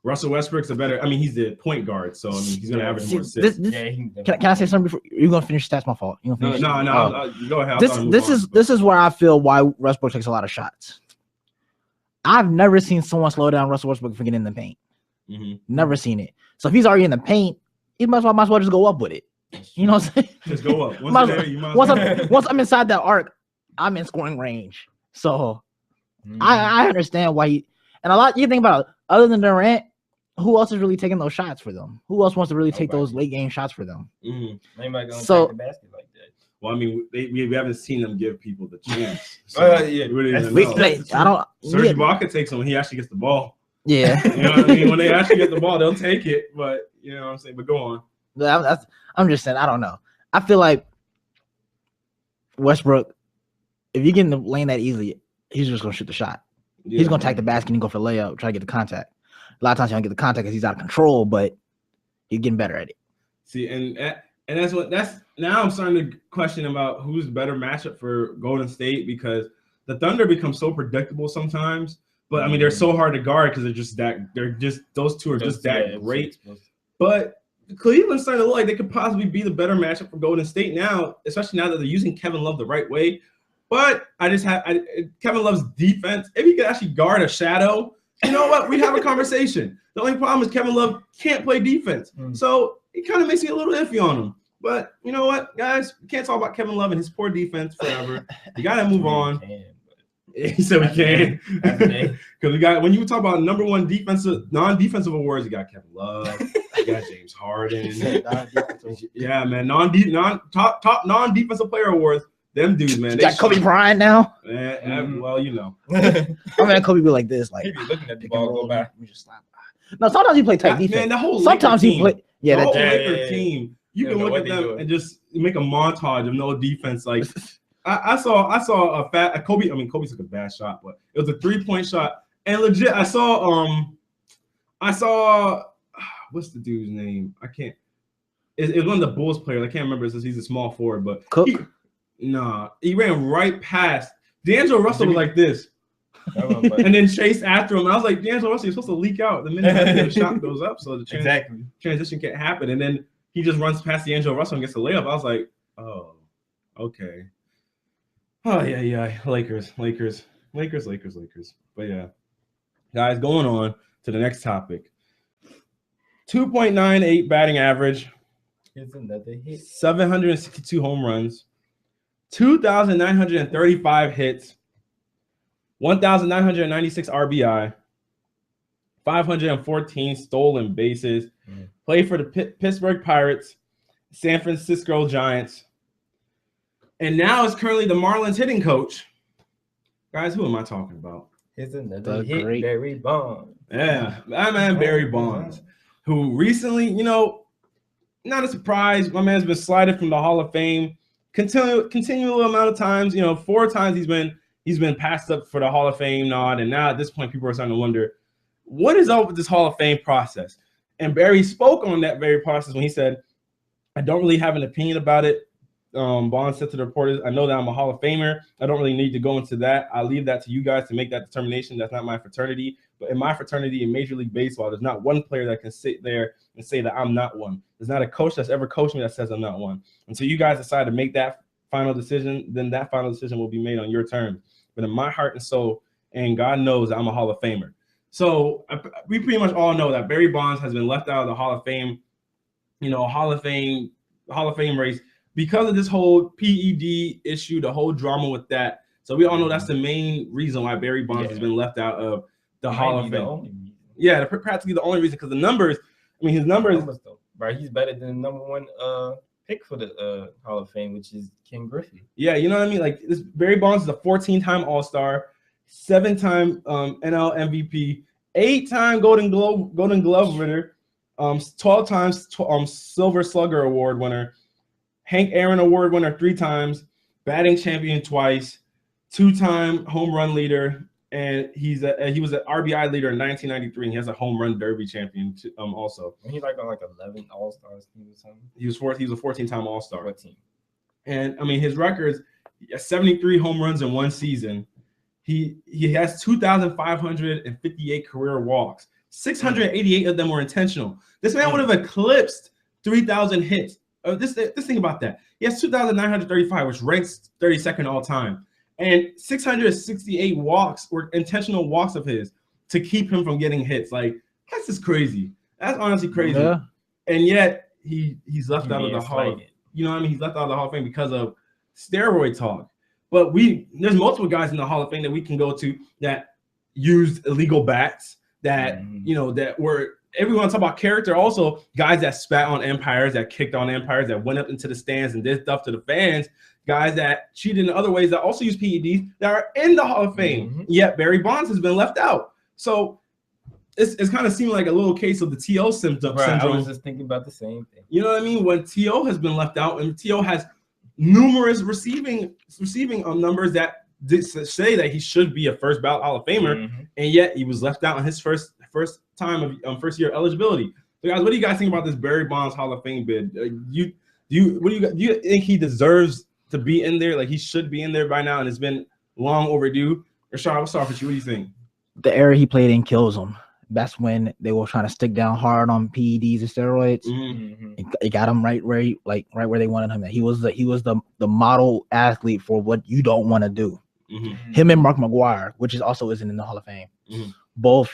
Russell Westbrook's he's the point guard, so he's going to average more assists. Can I say something before you're going to finish? That's my fault. No, go ahead. This is where I feel why Westbrook takes a lot of shots. I've never seen someone slow down Russell Westbrook from getting in the paint. Never seen it. So if he's already in the paint, he might as well just go up with it. You know what I'm saying? Just go up. Once I'm inside that arc, I'm in scoring range. So I understand why you think about it, other than Durant, who else is really taking those shots for them? Who else wants to really take those late game shots for them? Anybody going to take the basket like that? Well, we haven't seen them give people the chance. So Serge Ibaka takes them when he actually gets the ball. Yeah. You know what I mean? When they actually get the ball, they'll take it. But you know what I'm saying? But go on. I'm just saying, I don't know. I feel like Westbrook, if you get in the lane that easily, he's just going to shoot the shot. Yeah. He's going to attack the basket and go for the layup, try to get the contact. A lot of times he don't get the contact because he's out of control, but he's getting better at it. See, and that's now I'm starting to question about who's better matchup for Golden State because the Thunder become so predictable sometimes. But they're so hard to guard because those two are just that great. But Cleveland's starting to look like they could possibly be the better matchup for Golden State now, especially now that they're using Kevin Love the right way. But Kevin Love's defense, if he could actually guard a shadow, you know what? We'd have a conversation. The only problem is Kevin Love can't play defense. So it kind of makes me a little iffy on him. But you know what, guys? We can't talk about Kevin Love and his poor defense forever. You got to move on. He said we can. Because when you talk about number one non-defensive awards, you got Kevin Love, you got James Harden. Yeah, man. Top non-defensive player awards. Them dudes, man. You got Kobe Bryant now. Well, you know. Kobe be like this, like he be looking at the ball go back. No, sometimes he play tight defense. Man, the whole sometimes he play. Yeah, the whole Lakers team. You can look at them and just make a montage of no defense. Like I saw a Kobe. Kobe took a bad shot, but it was a 3-point shot. And legit, I saw what's the dude's name? I can't. It was one of the Bulls players. I can't remember since he's a small forward, but Cook. He ran right past. D'Angelo Russell was like this. And then chased after him. I was like, D'Angelo Russell, you're supposed to leak out the minute the shot goes up, so the transition can't happen. And then he just runs past D'Angelo Russell and gets the layup. I was like, oh, okay. Oh yeah. Lakers. But yeah, guys, going on to the next topic. 2.98 batting average. Here's another hit. 762 home runs, 2,935 hits, 1,996 RBI, 514 stolen bases. Played for the Pittsburgh Pirates, San Francisco Giants, and now is currently the Marlins hitting coach. Guys, who am I talking about? Here's another The hit, great- Barry Bonds. Yeah, that man Barry Bonds, who recently, not a surprise, my man's been slided from the Hall of Fame continual amount of times. 4 times he's been passed up for the Hall of Fame nod, and now at this point, people are starting to wonder what is up with this Hall of Fame process. And Barry spoke on that very process when he said, "I don't really have an opinion about it." Bonds said to the reporters, "I know that I'm a Hall of Famer. I don't really need to go into that. I leave that to you guys to make that determination. That's not my fraternity. But in my fraternity in Major League Baseball, there's not one player that can sit there and say that I'm not one. There's not a coach that's ever coached me that says I'm not one. Until you guys decide to make that final decision, then that final decision will be made on your terms. But in my heart and soul, and God knows I'm a Hall of Famer." So we pretty much all know that Barry Bonds has been left out of the Hall of Fame, Hall of Fame race because of this whole PED issue, the whole drama with that. So we all know that's the main reason why Barry Bonds has been left out of the Hall of Fame. Yeah, practically the only reason, because the numbers. I mean, his numbers though, right? He's better than the #1 pick for the Hall of Fame, which is Ken Griffey. Yeah, you know what I mean. Like Barry Bonds is a 14-time All-Star, 7-time NL MVP, 8-time Golden Glove winner, 12 times Silver Slugger Award winner, Hank Aaron Award winner 3 times, batting champion twice, 2-time home run leader, and he was an RBI leader in 1993, and he has a home run derby champion also. He like on 11 All-Stars team or something. He was a 14-time All-Star. What team? And I mean, his records: 73 home runs in one season. He has 2,558 career walks. 688 of them were intentional. This man would have eclipsed 3,000 hits. This thing about that. He has 2,935, which ranks 32nd all time. And 668 walks were intentional walks of his to keep him from getting hits. Like, that's just crazy. That's honestly crazy. Yeah. And yet he's left out of the Hall. You know what I mean? He's left out of the Hall of Fame because of steroid talk. But there's multiple guys in the Hall of Fame that we can go to that used illegal bats, that that were. Everyone talk about character. Also, guys that spat on umpires, that kicked on umpires, that went up into the stands and did stuff to the fans. Guys that cheated in other ways, that also use PEDs, that are in the Hall of Fame. Yet Barry Bonds has been left out. So it's kind of seeming like a little case of the T.O. syndrome. I was just thinking about the same thing. You know what I mean? When T.O. has been left out, and T.O. has numerous receiving numbers that say that he should be a first ballot Hall of Famer, and yet he was left out in his first time of first year eligibility. So guys, what do you guys think about this Barry Bonds Hall of Fame bid? Do you think he deserves to be in there? Like, he should be in there by now, and it's been long overdue? Rashad, what's up with you? What do you think? The era he played in kills him. That's when they were trying to stick down hard on PEDs and steroids. It got him right where they wanted him. He was the model athlete for what you don't want to do. Him and Mark McGwire, which also isn't in the Hall of Fame, both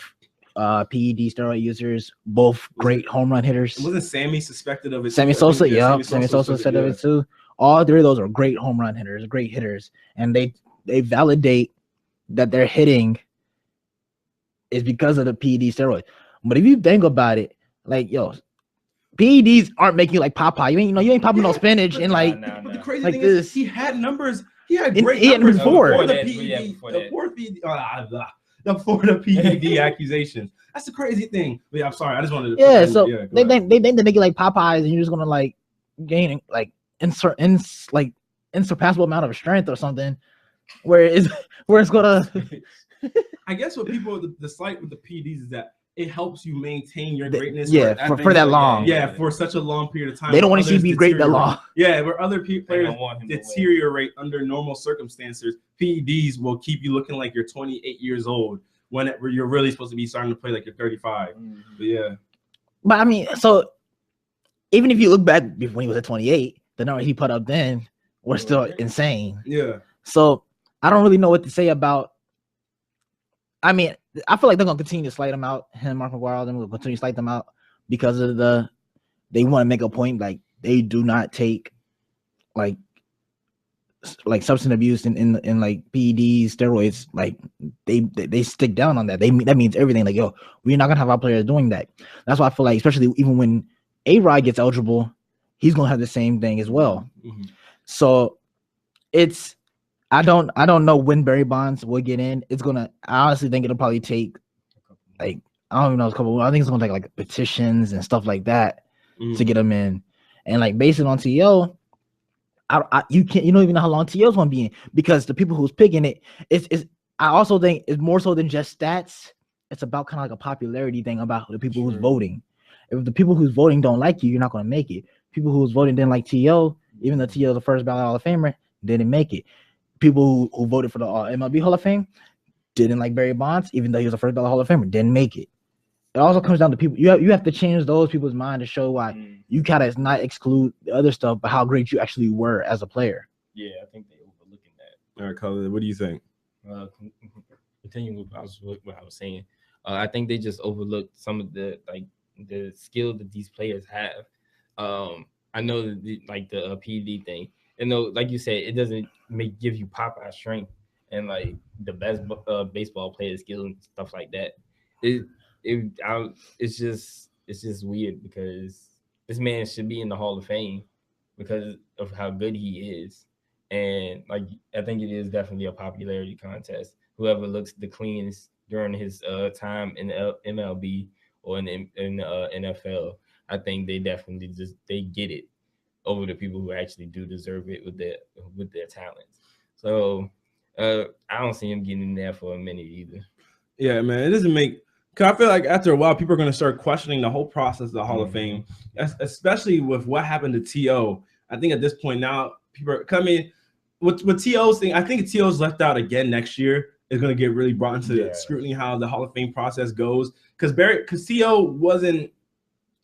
PED steroid users, both great home run hitters. Wasn't Sammy suspected of it? Sammy Sosa, yeah. Sammy Sosa said of it too. All 3 of those are great home run hitters, great hitters, and they validate that their hitting is because of the PED steroid. But if you think about it, like, PEDs aren't making you like Popeye. You ain't popping no spinach and like. But the crazy like thing this. is, he had numbers. He had great numbers before the PED accusations. That's the crazy thing. But yeah, I'm sorry. I just wanted to. Yeah, so they make it like Popeyes, and you're just gonna like gain like insurpassable amount of strength or something, where it's gonna. I guess what people the slight with the PEDs is that it helps you maintain your greatness. For that long. Yeah, for such a long period of time. They don't want to see you be great that long. Yeah, where other players deteriorate under normal circumstances, PEDs will keep you looking like you're 28 years old when you're really supposed to be starting to play like you're 35. But yeah. But I mean, so even if you look back when he was at 28, the number he put up then were still insane. Yeah. So I don't really know what to say about. I mean, I feel like they're gonna continue to slide them out. Him, Mark McGwire, they're gonna continue to slide them out because of they want to make a point like they do not take like substance abuse and like PEDs, steroids. Like they stick down on that. That means everything. Like, yo, we're not gonna have our players doing that. That's why I feel like, especially even when A-Rod gets eligible, he's gonna have the same thing as well. Mm-hmm. So it's I don't know when Barry Bonds will get in. I honestly think it'll probably take like, I don't even know, a couple. I think it's gonna take like petitions and stuff like that to get him in. And like based it on TO, you don't even know how long TO's gonna be in, because the people who's picking it is I also think it's more so than just stats. It's about kind of like a popularity thing about the people who's voting. If the people who's voting don't like you, you're not gonna make it. People who's voting didn't like TO, even though TO is the first ballot Hall of Famer, didn't make it. People who voted for the MLB Hall of Fame didn't like Barry Bonds, even though he was the first ballot Hall of Famer, didn't make it. It also comes down to people. You have to change those people's mind to show why you gotta not exclude the other stuff, but how great you actually were as a player. Yeah, I think they overlooking that. All right, Colin, what do you think? Continuing with what I was saying, I think they just overlooked some of the skill that these players have. I know that the PED thing, like you said, it doesn't give you Popeye strength and like the best baseball player skill and stuff like that. It's just weird, because this man should be in the Hall of Fame because of how good he is. And like, I think it is definitely a popularity contest. Whoever looks the cleanest during his time in the MLB or in NFL, I think they definitely they get it over the people who actually do deserve it with their talents. So I don't see him getting in there for a minute either. Yeah, man, it doesn't make. Cause I feel like after a while, people are going to start questioning the whole process of the Hall of Fame, especially with what happened to T.O. I think at this point now, people are coming with T.O.'s thing. I think T.O.'s left out again next year is going to get really brought into scrutiny how the Hall of Fame process goes. Because T.O. wasn't.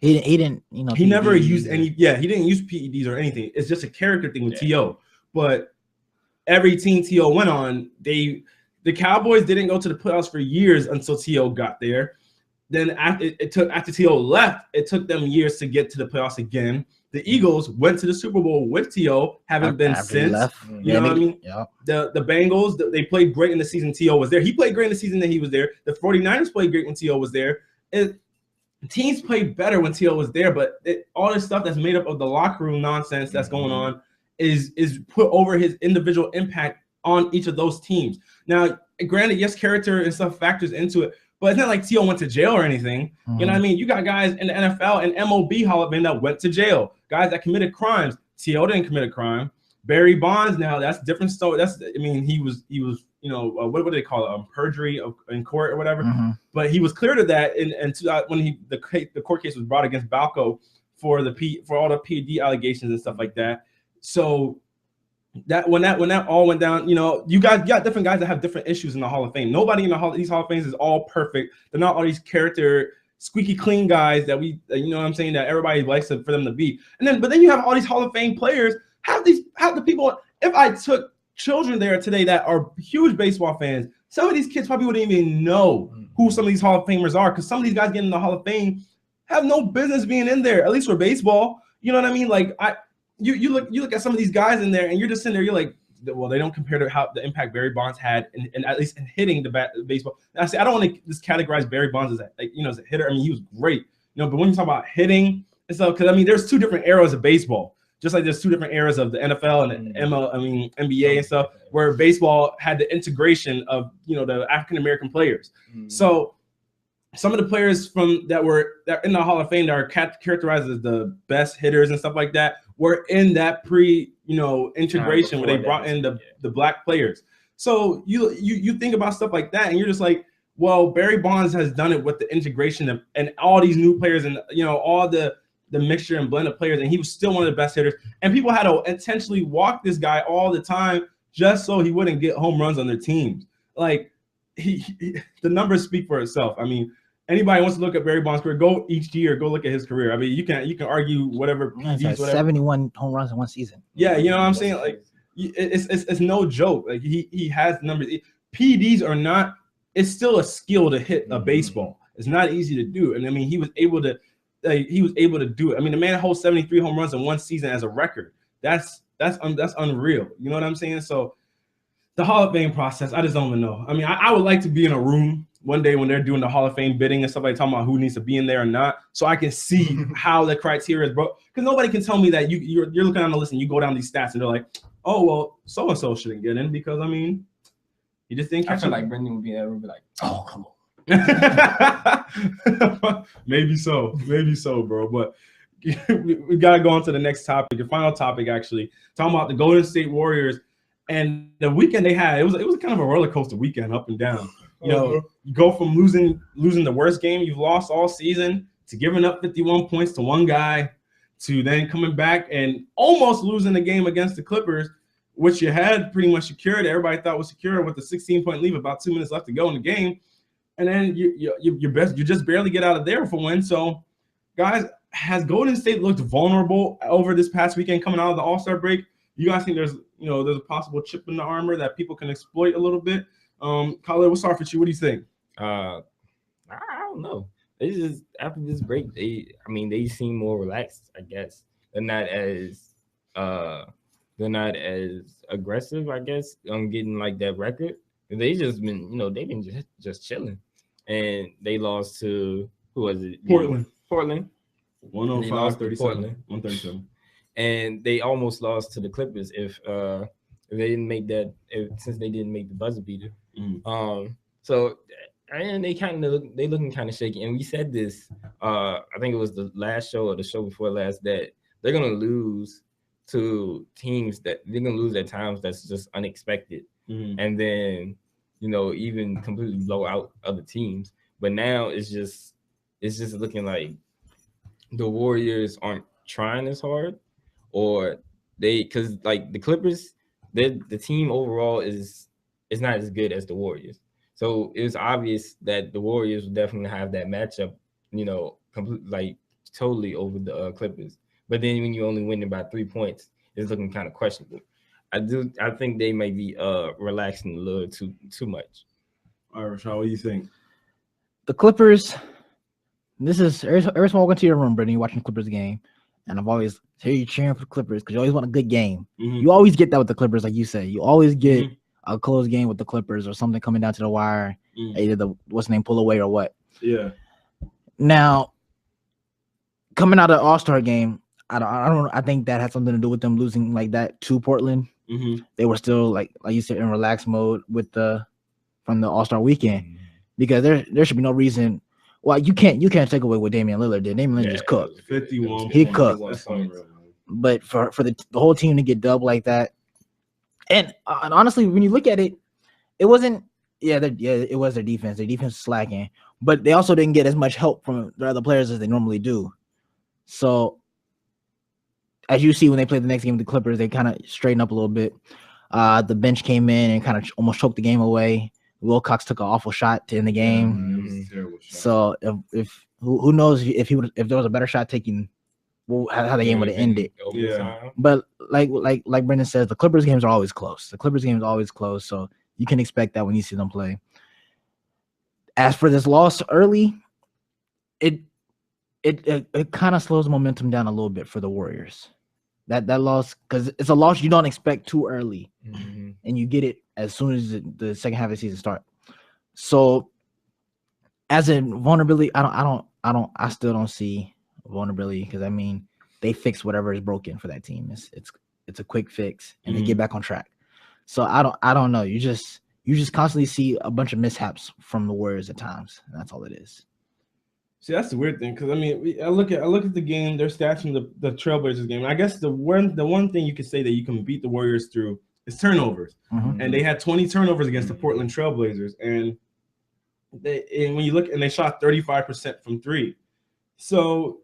He didn't, he never used any. Yeah, he didn't use PEDs or anything. It's just a character thing with T.O. But every team T.O. went on, the Cowboys didn't go to the playoffs for years until T.O. got there. Then after T.O. left, it took them years to get to the playoffs again. The Eagles went to the Super Bowl with T.O. Haven't been since. You know what I mean? Yeah. The Bengals, they played great in the season T.O. was there. He played great in the season that he was there. The 49ers played great when T.O. was there. Teams played better when T.O. was there, but all this stuff that's made up of the locker room nonsense that's going on is put over his individual impact on each of those teams. Now, granted, yes, character and stuff factors into it, but it's not like T.O. went to jail or anything. You know what I mean? You got guys in the NFL and MLB Hall of Fame that went to jail, guys that committed crimes. T.O. didn't commit a crime. Barry Bonds, now that's a different story. He was what do they call it? Perjury in court or whatever. But he was cleared of that when the court case was brought against Balco for all the PED allegations and stuff like that. So that when that all went down, you got different guys that have different issues in the Hall of Fame. Nobody in these Hall of Fames is all perfect. They're not all these character squeaky clean guys that that everybody likes for them to be. But then you have all these Hall of Fame players. Have the people. If I took children there today that are huge baseball fans, some of these kids probably wouldn't even know who some of these Hall of Famers are, because some of these guys getting in the Hall of Fame have no business being in there, at least for baseball. You know what I mean? Like you look at some of these guys in there, and you're just sitting there. You're like, well, they don't compare to how the impact Barry Bonds had, in at least in hitting the baseball. And I don't want to just categorize Barry Bonds as as a hitter. I mean, he was great, but when you talk about hitting and stuff, because there's two different eras of baseball, just like there's two different eras of the NFL and the NBA and stuff, where baseball had the integration of the African American players. So some of the players that are in the Hall of Fame that are characterized as the best hitters and stuff like that were in that integration where they brought in the black players. So you think about stuff like that, and you're just like, well, Barry Bonds has done it with the integration and all these new players and all the mixture and blend of players, and he was still one of the best hitters. And people had to intentionally walk this guy all the time just so he wouldn't get home runs on their teams. Like the numbers speak for itself. I mean, anybody wants to look at Barry Bonds' career, go each year, go look at his career. I mean, you can argue whatever. PDs, whatever. 71 home runs in one season. Yeah, you know what I'm saying? Like it's no joke. Like he has numbers. PDs are not. It's still a skill to hit a baseball. It's not easy to do. And I mean, he was able to. he was able to do it. I mean, the man holds 73 home runs in one season as a record. That's unreal. You know what I'm saying? So the Hall of Fame process, I just don't even know. I mean, I would like to be in a room one day when they're doing the Hall of Fame bidding and stuff, like talking about who needs to be in there or not, so I can see how the criteria is broke. Because nobody can tell me that you're looking on the list and you go down these stats and they're like, oh, well, so-and-so shouldn't get in because, I mean, you just think. I feel like Brendan would be in that room be like, oh, come on. maybe so, bro. But we gotta go on to the next topic, the final topic, actually, talking about the Golden State Warriors and the weekend they had. It was kind of a roller coaster weekend, up and down. You know, you go from losing the worst game you've lost all season to giving up 51 points to one guy to then coming back and almost losing the game against the Clippers, which you had pretty much secured. Everybody thought was secure with the 16-point lead, about 2 minutes left to go in the game. And then you just barely get out of there for win. So, guys, has Golden State looked vulnerable over this past weekend coming out of the All-Star break? You guys think there's a possible chip in the armor that people can exploit a little bit? Khaled, we'll start with you. What do you think? I don't know. It's just after this break, they seem more relaxed, I guess. They're not as aggressive, I guess, on getting like that record. They just been, they've been just chilling. And they lost to, who was it? Portland. 105-37. Portland. 137. And they almost lost to the Clippers if they didn't make that, since they didn't make the buzzer beater. So, and they looking kind of shaky. And we said this, I think it was the last show or the show before last, that they're gonna lose to teams that they're gonna lose at times that's just unexpected, and then even completely blow out other teams. But now it's just looking like the Warriors aren't trying as hard, or because like the Clippers, the team overall is not as good as the Warriors. So it was obvious that the Warriors would definitely have that matchup, totally over the Clippers. But then when you only winning by 3 points, it's looking kind of questionable. I think they may be relaxing a little too much. All right, Rashad, what do you think? The Clippers. This is every time I walk into your room, Brittany, watching the Clippers game, and I've always hear you cheering for the Clippers because you always want a good game. You always get that with the Clippers, like you say. You always get a close game with the Clippers or something coming down to the wire, either the pull away or what. Yeah. Now, coming out of the All-Star game, I think that had something to do with them losing like that to Portland. They were still like you said in relaxed mode from the All-Star weekend, because there should be no reason. Well, you can't take away what Damian Lillard did. Damian Lillard just cooked. 51. He cooked. But for the whole team to get dubbed like that, and honestly, when you look at it, it wasn't. It was their defense. Their defense was slacking, but they also didn't get as much help from the other players as they normally do. So, as you see when they played the next game with the Clippers, they kind of straightened up a little bit. The bench came in and kind of almost choked the game away. Wilcox took an awful shot to end the game. It was a terrible shot. So if who knows if there was a better shot taken, how the game would have ended. Yeah. But like Brendan says, the Clippers games are always close. So you can expect that when you see them play. As for this loss early, it kind of slows the momentum down a little bit for the Warriors. That loss, because it's a loss you don't expect too early, and you get it as soon as the second half of the season starts. So, as in vulnerability, I still don't see vulnerability, because I mean they fix whatever is broken for that team. It's a quick fix, and they get back on track. So I don't know. You just constantly see a bunch of mishaps from the Warriors at times, and that's all it is. See, that's the weird thing, because I mean, I look at the game, their stats from the Trailblazers game. I guess the one thing you could say that you can beat the Warriors through is turnovers, and they had 20 turnovers against the Portland Trailblazers, and when you look, and they shot 35% from three. So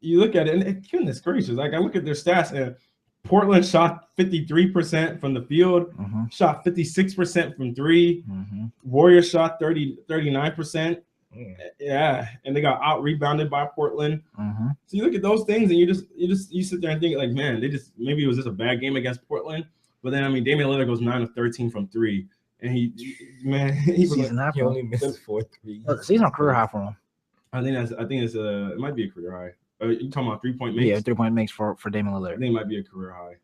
you look at it, and goodness gracious, like I look at their stats, and Portland shot 53% from the field, shot 56% from three. Warriors shot 39%. Yeah, and they got out rebounded by Portland. So you look at those things, and you sit there and think like, man, maybe it was just a bad game against Portland. But then I mean, Damian Lillard goes 9 of 13 from three, and he only missed 4 threes. Season career high for him. I think it's it might be a career high. You talking about 3-point makes? Yeah, 3-point makes for Damian I Lillard. think it might be a career high.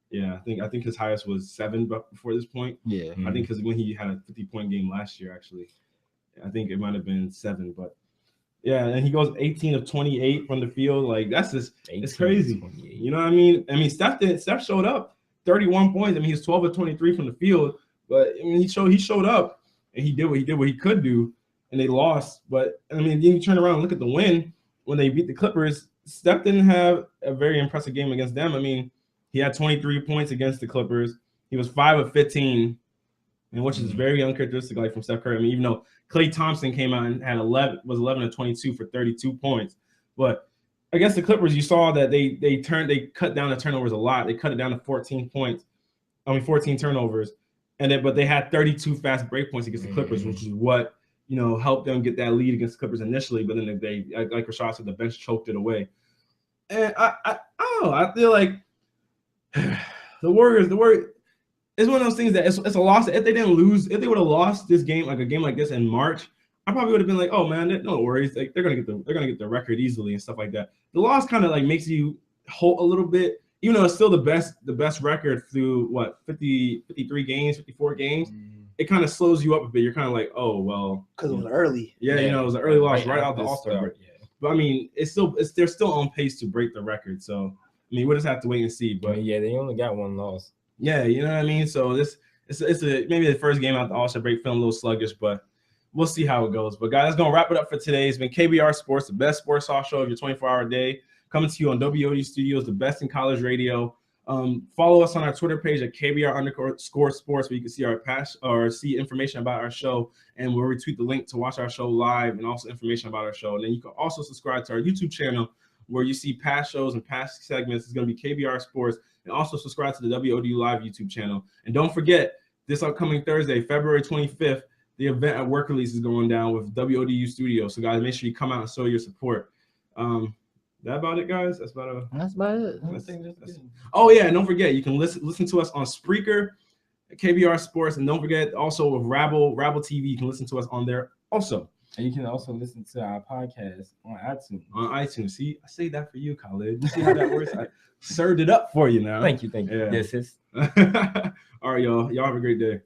Yeah, I think his highest was 7, but before this point, Yeah. I think because when he had a 50-point game last year, actually, I think it might have been 7, but yeah, and he goes 18 of 28 from the field. Like that's just it's crazy. You know what I mean? Steph showed up 31 points. I mean, he's 12 of 23 from the field, but I mean he showed up and he did what he could do, and they lost. But I mean, then you turn around and look at the win when they beat the Clippers. Steph didn't have a very impressive game against them. I mean, he had 23 points against the Clippers. He was 5 of 15, and which is very uncharacteristic, like from Steph Curry. I mean, even though Klay Thompson came out and had 11 of 22 for 32 points, but against the Clippers, you saw that they cut down the turnovers a lot. They cut it down to 14 turnovers, but they had 32 fast break points against the Clippers, which is what helped them get that lead against the Clippers initially. But then they, like Rashad said, the bench choked it away. And I don't know. I feel like the Warriors. It's one of those things that it's a loss. If they would have lost this game, like a game like this in March, I probably would have been like, oh man, no worries. Like they're gonna get the record easily and stuff like that. The loss kind of like makes you halt a little bit, even though it's still the best record through 53 games, 54 games. It kind of slows you up a bit. You're kind of like, oh well, because it was early. Yeah, it was an early loss right out the All-Star break. Yeah. But I mean, they're still on pace to break the record. So I mean, we'll just have to wait and see. But yeah, they only got one loss. Yeah, you know what I mean. So it's maybe the first game out the All-Star break, feeling a little sluggish, but we'll see how it goes. But guys, that's gonna wrap it up for today. It's been KBR Sports, the best sports talk show of your 24-hour day, coming to you on WOD Studios, the best in college radio. Follow us on our Twitter page at KBR_sports, where you can see our past or see information about our show, and we'll retweet the link to watch our show live and also information about our show. And then you can also subscribe to our YouTube channel, where you see past shows and past segments. It's going to be KBR Sports, and also subscribe to the WOD Live YouTube channel. And don't forget, this upcoming Thursday, February 25th, the event at Work Release is going down with WODU Studios. So guys, make sure you come out and show your support. That about it, guys? That's about it. Oh yeah, and don't forget, you can listen to us on Spreaker, KBR Sports, and don't forget also with Rabble TV, you can listen to us on there also. And you can also listen to our podcast on iTunes. On iTunes. See, I say that for you, Khalid. You see how that works? I served it up for you now. Thank you. Yeah. Yes, sis. All right, y'all. Y'all have a great day.